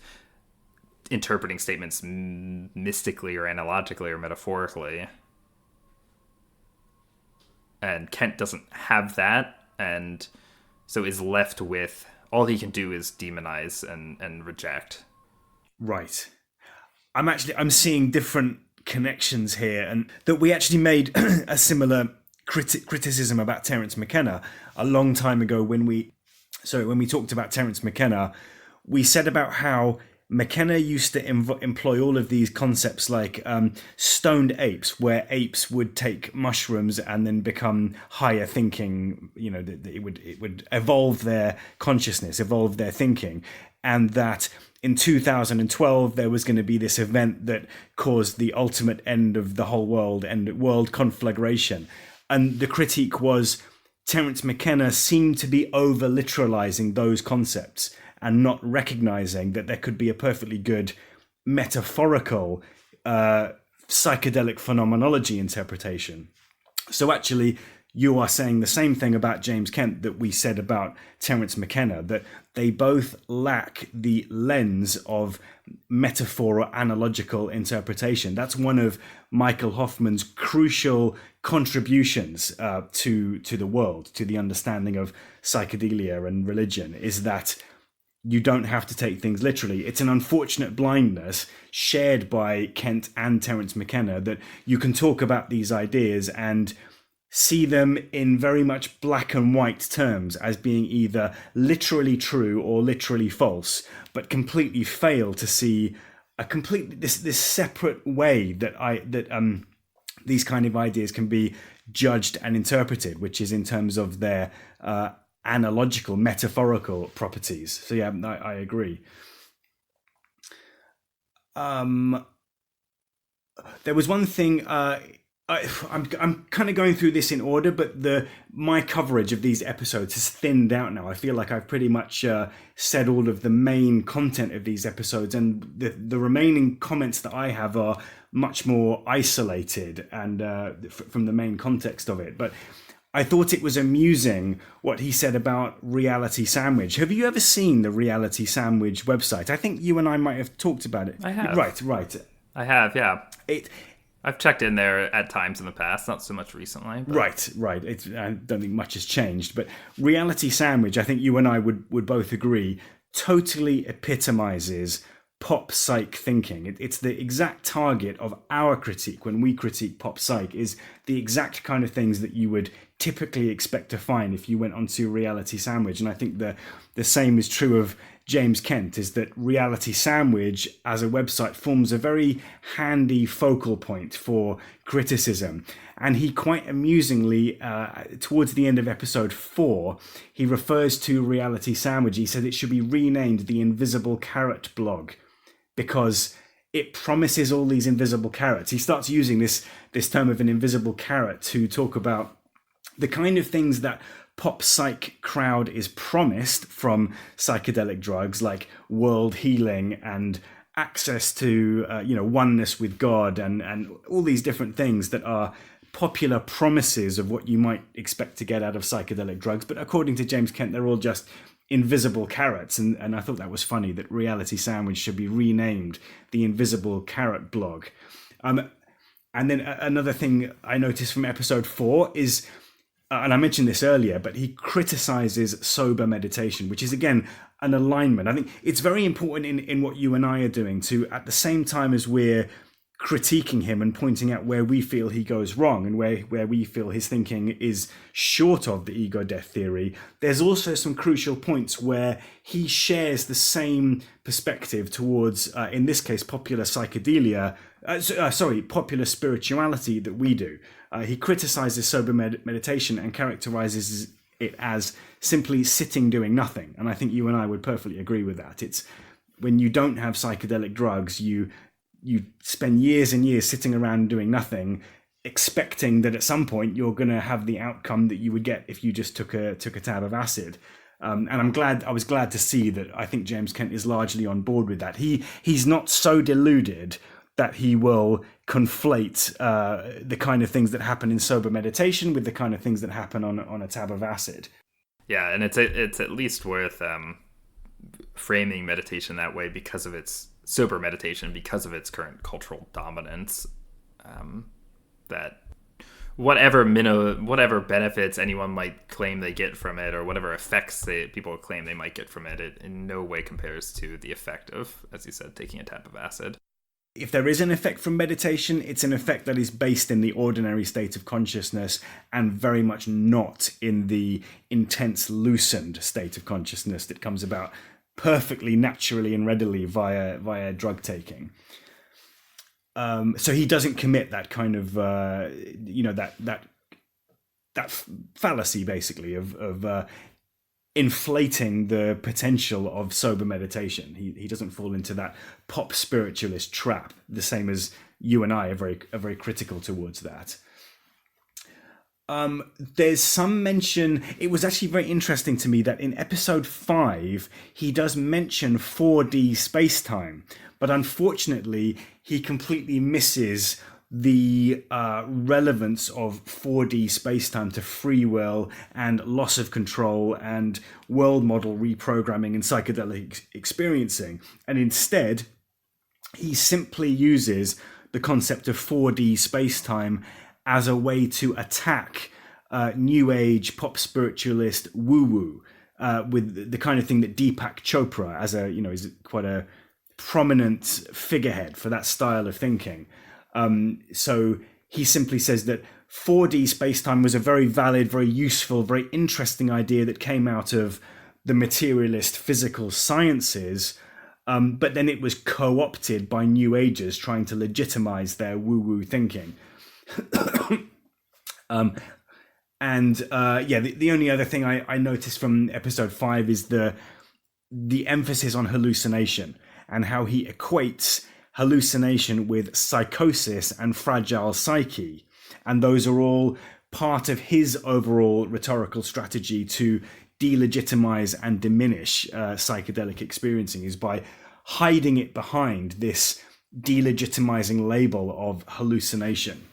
S2: interpreting statements mystically or analogically or metaphorically. And Kent doesn't have that, and so is left with, all he can do is demonize and reject.
S1: Right. I'm seeing different connections here, and that we actually made a similar criticism about Terence McKenna a long time ago when we talked about Terence McKenna. We said about how McKenna used to employ all of these concepts like stoned apes, where apes would take mushrooms and then become higher thinking, it would evolve their consciousness, evolve their thinking. And that in 2012, there was going to be this event that caused the ultimate end of the whole world and world conflagration. And the critique was, Terence McKenna seemed to be over-literalizing those concepts and not recognizing that there could be a perfectly good metaphorical psychedelic phenomenology interpretation. So actually, you are saying the same thing about James Kent that we said about Terence McKenna, that they both lack the lens of metaphor or analogical interpretation. That's one of Michael Hofmann's crucial contributions to the world, to the understanding of psychedelia and religion, is that you don't have to take things literally. It's an unfortunate blindness shared by Kent and Terence McKenna, that you can talk about these ideas and see them in very much black and white terms as being either literally true or literally false, but completely fail to see this separate way that these kind of ideas can be judged and interpreted, which is in terms of their analogical, metaphorical properties. So yeah, I agree. There was one thing. I'm kind of going through this in order, but my coverage of these episodes has thinned out now. I feel like I've pretty much said all of the main content of these episodes, and the remaining comments that I have are much more isolated and from the main context of it. But I thought it was amusing what he said about Reality Sandwich. Have you ever seen the Reality Sandwich website? I think you and I might have talked about it.
S2: I have.
S1: Right.
S2: I have, yeah. I've checked in there at times in the past, not so much recently. But...
S1: Right. I don't think much has changed. But Reality Sandwich, I think you and I would both agree, totally epitomizes pop psych thinking. It's the exact target of our critique when we critique pop psych, is the exact kind of things that you would typically expect to find if you went onto Reality Sandwich. And I think the same is true of James Kent, is that Reality Sandwich as a website forms a very handy focal point for criticism. And he quite amusingly, towards the end of episode 4, he refers to Reality Sandwich. He said it should be renamed the Invisible Carrot blog, because it promises all these invisible carrots. He starts using this term of an invisible carrot to talk about the kind of things that pop psych crowd is promised from psychedelic drugs, like world healing and access to oneness with God, and all these different things that are popular promises of what you might expect to get out of psychedelic drugs. But according to James Kent, they're all just invisible carrots. And I thought that was funny, that Reality Sandwich should be renamed the Invisible Carrot blog. And then another thing I noticed from episode 4 is, and I mentioned this earlier, but he criticizes sober meditation, which is, again, an alignment. I think it's very important in what you and I are doing to, at the same time as we're critiquing him and pointing out where we feel he goes wrong and where we feel his thinking is short of the ego death theory, there's also some crucial points where he shares the same perspective towards, in this case, popular psychedelia, popular spirituality that we do. He criticizes sober meditation and characterizes it as simply sitting doing nothing. And I think you and I would perfectly agree with that. It's when you don't have psychedelic drugs, you spend years and years sitting around doing nothing, expecting that at some point you're going to have the outcome that you would get if you just took a tab of acid. And I was glad to see that. I think James Kent is largely on board with that. He's not so deluded that he will conflate the kind of things that happen in sober meditation with the kind of things that happen on a tab of acid.
S2: Yeah, and it's at least worth framing meditation that way because of its sober meditation, because of its current cultural dominance. That whatever benefits anyone might claim they get from it, or whatever effects people claim they might get from it, it in no way compares to the effect of, as you said, taking a tab of acid.
S1: If there is an effect from meditation, it's an effect that is based in the ordinary state of consciousness and very much not in the intense loosened state of consciousness that comes about perfectly naturally and readily via drug taking. So he doesn't commit that kind of that fallacy, basically, of inflating the potential of sober meditation. He doesn't fall into that pop spiritualist trap, the same as you and I are very critical towards that. There's some mention, it was actually very interesting to me that in episode 5, he does mention 4D space-time, but unfortunately, he completely misses the relevance of 4D space-time to free will and loss of control and world model reprogramming and psychedelic experiencing. And instead, he simply uses the concept of 4D space-time as a way to attack New Age pop spiritualist woo-woo with the kind of thing that Deepak Chopra, is quite a prominent figurehead for that style of thinking. So he simply says that 4D spacetime was a very valid, very useful, very interesting idea that came out of the materialist physical sciences, but then it was co-opted by New Agers trying to legitimize their woo-woo thinking. The only other thing I noticed from episode 5 is the emphasis on hallucination and how he equates hallucination with psychosis and fragile psyche. And those are all part of his overall rhetorical strategy to delegitimize and diminish psychedelic experiencing, is by hiding it behind this delegitimizing label of hallucination.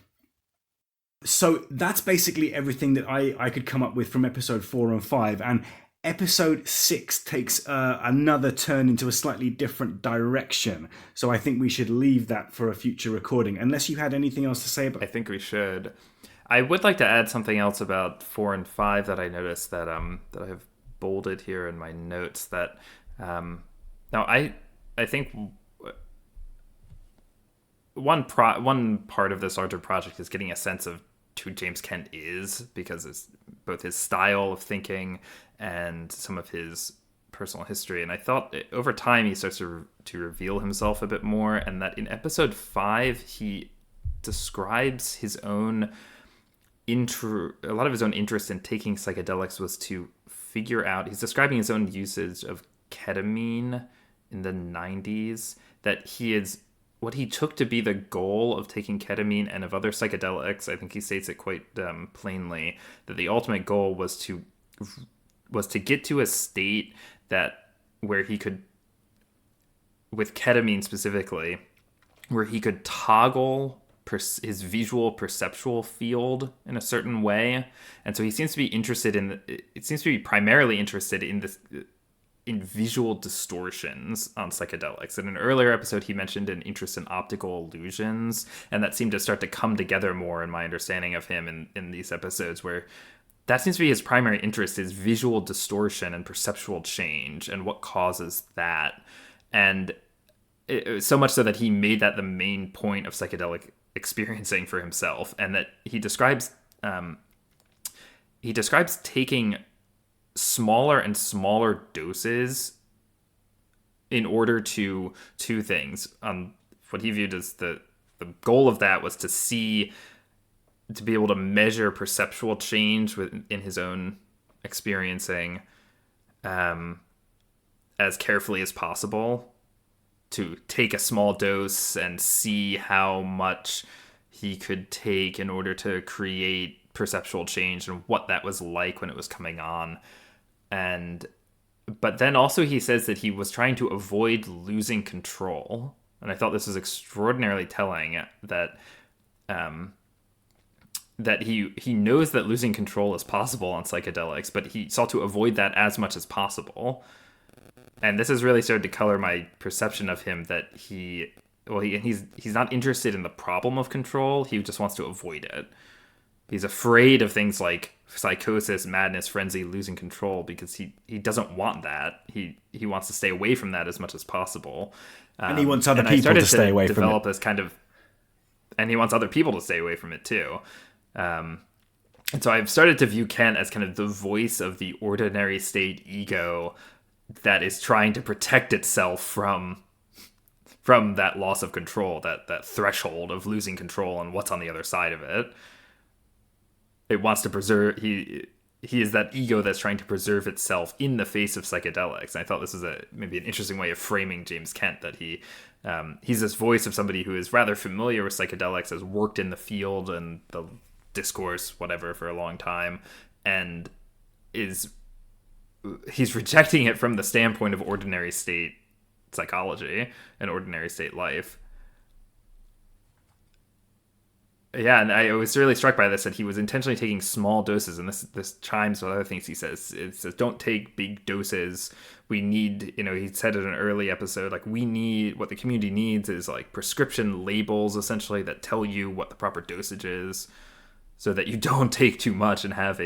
S1: So that's basically everything that I could come up with from episode 4 and 5. And episode 6 takes another turn into a slightly different direction. So I think we should leave that for a future recording, unless you had anything else to say about it.
S2: I think we should. I would like to add something else about 4 and 5 that I noticed that that I have bolded here in my notes. That now I think one part of this larger project is getting a sense of who James Kent is, because it's both his style of thinking and some of his personal history. And I thought over time he starts to reveal himself a bit more, and that in episode 5 he describes his own a lot of his own interest in taking psychedelics was to figure out, he's describing his own usage of ketamine in the 90s, that what he took to be the goal of taking ketamine and of other psychedelics. I think he states it quite plainly, that the ultimate goal was to get to a state where he could, with ketamine specifically, where he could toggle his visual perceptual field in a certain way. And so he seems to be primarily interested in this, in visual distortions on psychedelics. In an earlier episode, he mentioned an interest in optical illusions, and that seemed to start to come together more in my understanding of him in these episodes, where that seems to be his primary interest, is visual distortion and perceptual change and what causes that. And so much so that he made that the main point of psychedelic experiencing for himself, and that he describes taking smaller and smaller doses in order to two things. What he viewed as the goal of that was to be able to measure perceptual change in his own experiencing as carefully as possible, to take a small dose and see how much he could take in order to create perceptual change and what that was like when it was coming on. But then also he says that he was trying to avoid losing control. And I thought this was extraordinarily telling, that he knows that losing control is possible on psychedelics, but he sought to avoid that as much as possible. And this has really started to color my perception of him, that he's not interested in the problem of control. He just wants to avoid it. He's afraid of things like psychosis, madness, frenzy, losing control, because he doesn't want that. He wants to stay away from that as much as possible.
S1: And he wants other people to stay away from it.
S2: And he wants other people to stay away from it too. And so I've started to view Kent as kind of the voice of the ordinary state ego that is trying to protect itself from that loss of control, that threshold of losing control and what's on the other side of it. It wants to preserve, he is that ego that's trying to preserve itself in the face of psychedelics. And I thought this is maybe an interesting way of framing James Kent, that he's this voice of somebody who is rather familiar with psychedelics, has worked in the field and the discourse, whatever, for a long time, and he's rejecting it from the standpoint of ordinary state psychology and ordinary state life. Yeah, and I was really struck by this, that he was intentionally taking small doses, and this chimes with other things he says. It says, don't take big doses. We need, he said in an early episode, like, what the community needs is like prescription labels, essentially, that tell you what the proper dosage is, so that you don't take too much and have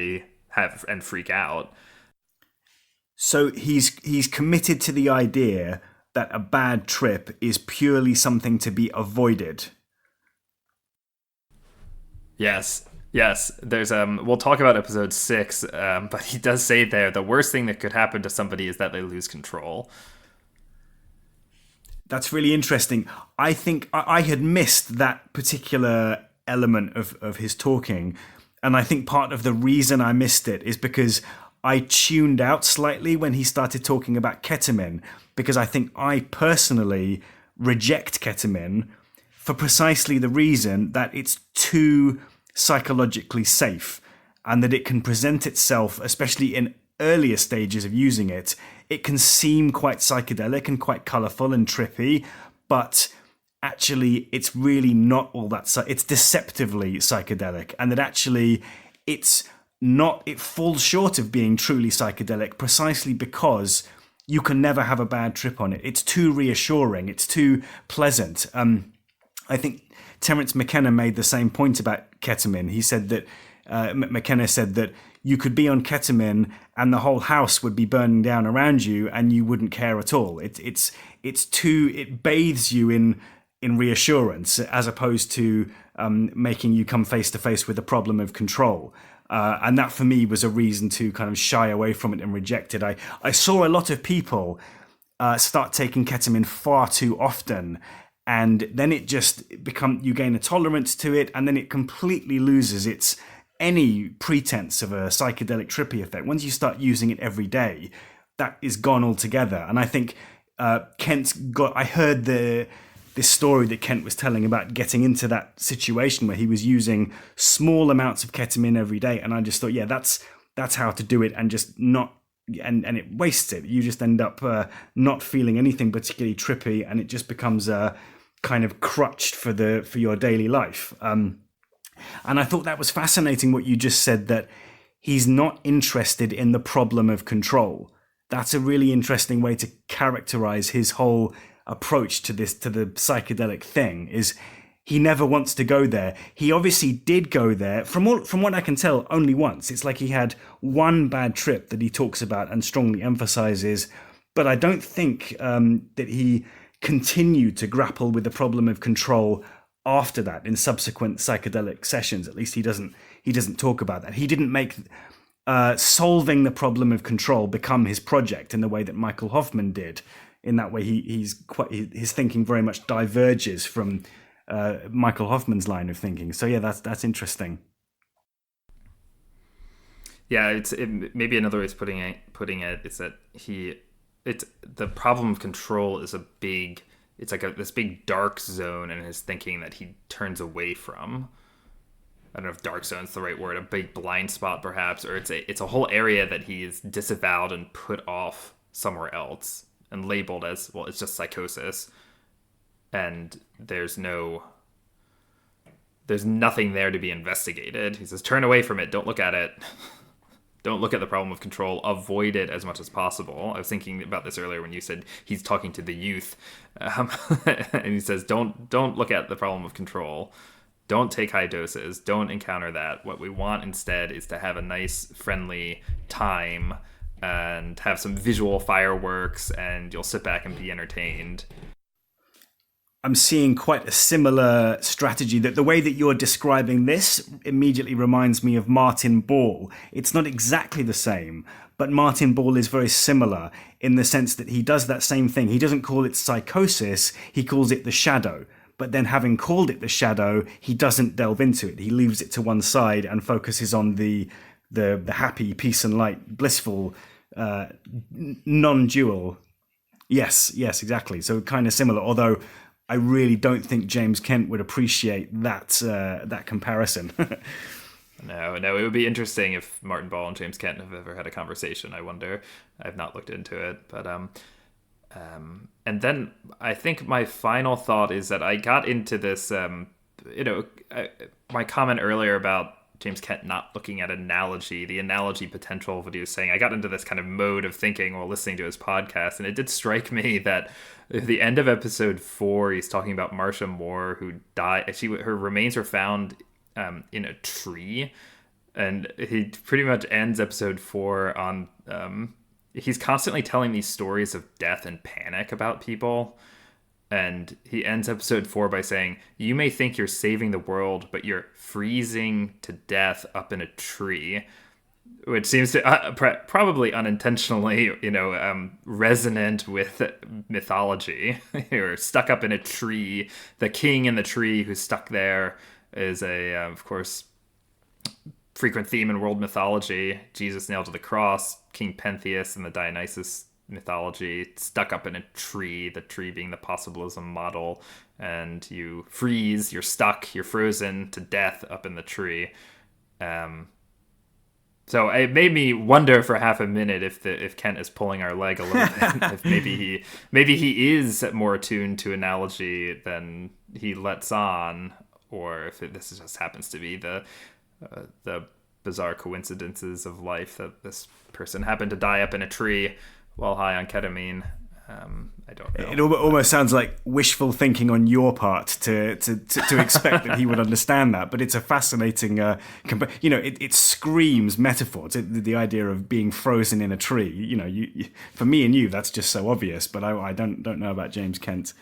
S2: and freak out.
S1: So he's committed to the idea that a bad trip is purely something to be avoided.
S2: Yes. There's we'll talk about episode 6, but he does say there the worst thing that could happen to somebody is that they lose control.
S1: That's really interesting. I think I had missed that particular element of his talking, and I think part of the reason I missed it is because I tuned out slightly when he started talking about ketamine, because I think I personally reject ketamine for precisely the reason that it's too psychologically safe, and that it can present itself, especially in earlier stages of using it, it can seem quite psychedelic and quite colourful and trippy, but actually it's really not all that. It's deceptively psychedelic, and that actually it falls short of being truly psychedelic precisely because you can never have a bad trip on it. It's too reassuring. It's too pleasant. I think Terence McKenna made the same point about ketamine. He said that McKenna said that you could be on ketamine and the whole house would be burning down around you and you wouldn't care at all. It bathes you in in reassurance, as opposed to making you come face to face with the problem of control. And that for me was a reason to kind of shy away from it and reject it. I saw a lot of people start taking ketamine far too often, and then it just you gain a tolerance to it, and then it completely loses any pretense of a psychedelic trippy effect. Once you start using it every day, that is gone altogether. And I think I heard this story that Kent was telling about getting into that situation where he was using small amounts of ketamine every day, and I just thought, yeah, that's how to do it, and just not, and it wastes it. You just end up not feeling anything particularly trippy, and it just becomes kind of crutched for your daily life. And I thought that was fascinating what you just said, that he's not interested in the problem of control. That's a really interesting way to characterize his whole approach to the psychedelic thing. Is he never wants to go there. He obviously did go there, from what I can tell, only once. It's like he had one bad trip that he talks about and strongly emphasizes, but I don't think that he continued to grapple with the problem of control after that in subsequent psychedelic sessions. At least he doesn't talk about that. He didn't make solving the problem of control become his project in the way that Michael Hofmann did. In that way, his thinking very much diverges from Michael Hoffmann's line of thinking. So yeah, that's interesting.
S2: Yeah, maybe another way of putting it is that the problem of control is it's like this big dark zone in his thinking that he turns away from. I don't know if dark zone is the right word, a big blind spot perhaps, or it's a whole area that he's disavowed and put off somewhere else and labeled as, well, it's just psychosis. And there's nothing there to be investigated. He says, turn away from it. Don't look at it. Don't look at the problem of control. Avoid it as much as possible. I was thinking about this earlier when you said he's talking to the youth. And he says, don't look at the problem of control. Don't take high doses. Don't encounter that. What we want instead is to have a nice, friendly time and have some visual fireworks, and you'll sit back and be entertained.
S1: I'm seeing quite a similar strategy. That the way that you're describing this immediately reminds me of Martin Ball. It's not exactly the same, but Martin Ball is very similar in the sense that he does that same thing. He doesn't call it psychosis, he calls it the shadow. But then having called it the shadow, he doesn't delve into it. He leaves it to one side and focuses on the happy, peace and light, blissful, non-dual. Yes, exactly. So kind of similar, although I really don't think James Kent would appreciate that comparison.
S2: No, it would be interesting if Martin Ball and James Kent have ever had a conversation. I wonder. I've not looked into it, but and then I think my final thought is that I got into this, my comment earlier about James Kent not looking at the analogy potential of what he was saying. I got into this kind of mode of thinking while listening to his podcast, and it did strike me that at the end of episode 4, he's talking about Marcia Moore, who died. Her remains were found in a tree, and he pretty much ends episode 4 on he's constantly telling these stories of death and panic about people. And he ends episode 4 by saying, you may think you're saving the world, but you're freezing to death up in a tree, which seems to probably unintentionally, resonant with mythology. You're stuck up in a tree. The king in the tree who's stuck there is of course, frequent theme in world mythology. Jesus nailed to the cross, King Pentheus and the Dionysus mythology, stuck up in a tree, the tree being the possibilism model, and you freeze, you're stuck, you're frozen to death up in the tree. So it made me wonder for half a minute if Kent is pulling our leg a little bit. If maybe he is more attuned to analogy than he lets on, or if this just happens to be the bizarre coincidences of life that this person happened to die up in a tree while high on ketamine. I don't know.
S1: It almost sounds like wishful thinking on your part to expect that he would understand that, but it's a fascinating, it screams metaphor. The idea of being frozen in a tree. For me and you, that's just so obvious, but I don't know about James Kent.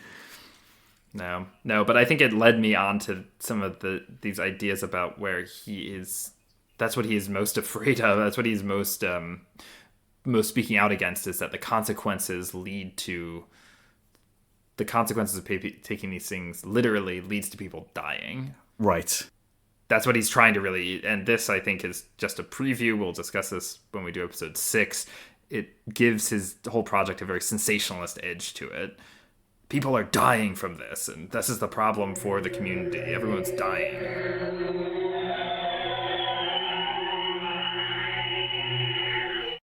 S2: No, but I think it led me on to some of these ideas about where that's what he is most afraid of. That's what he's most speaking out against, is that the consequences of taking these things literally leads to people dying.
S1: Right.
S2: That's what he's trying to really, and this I think is just a preview. We'll discuss this when we do episode 6. It gives his whole project a very sensationalist edge to it. People are dying from this, and this is the problem for the community. Everyone's dying.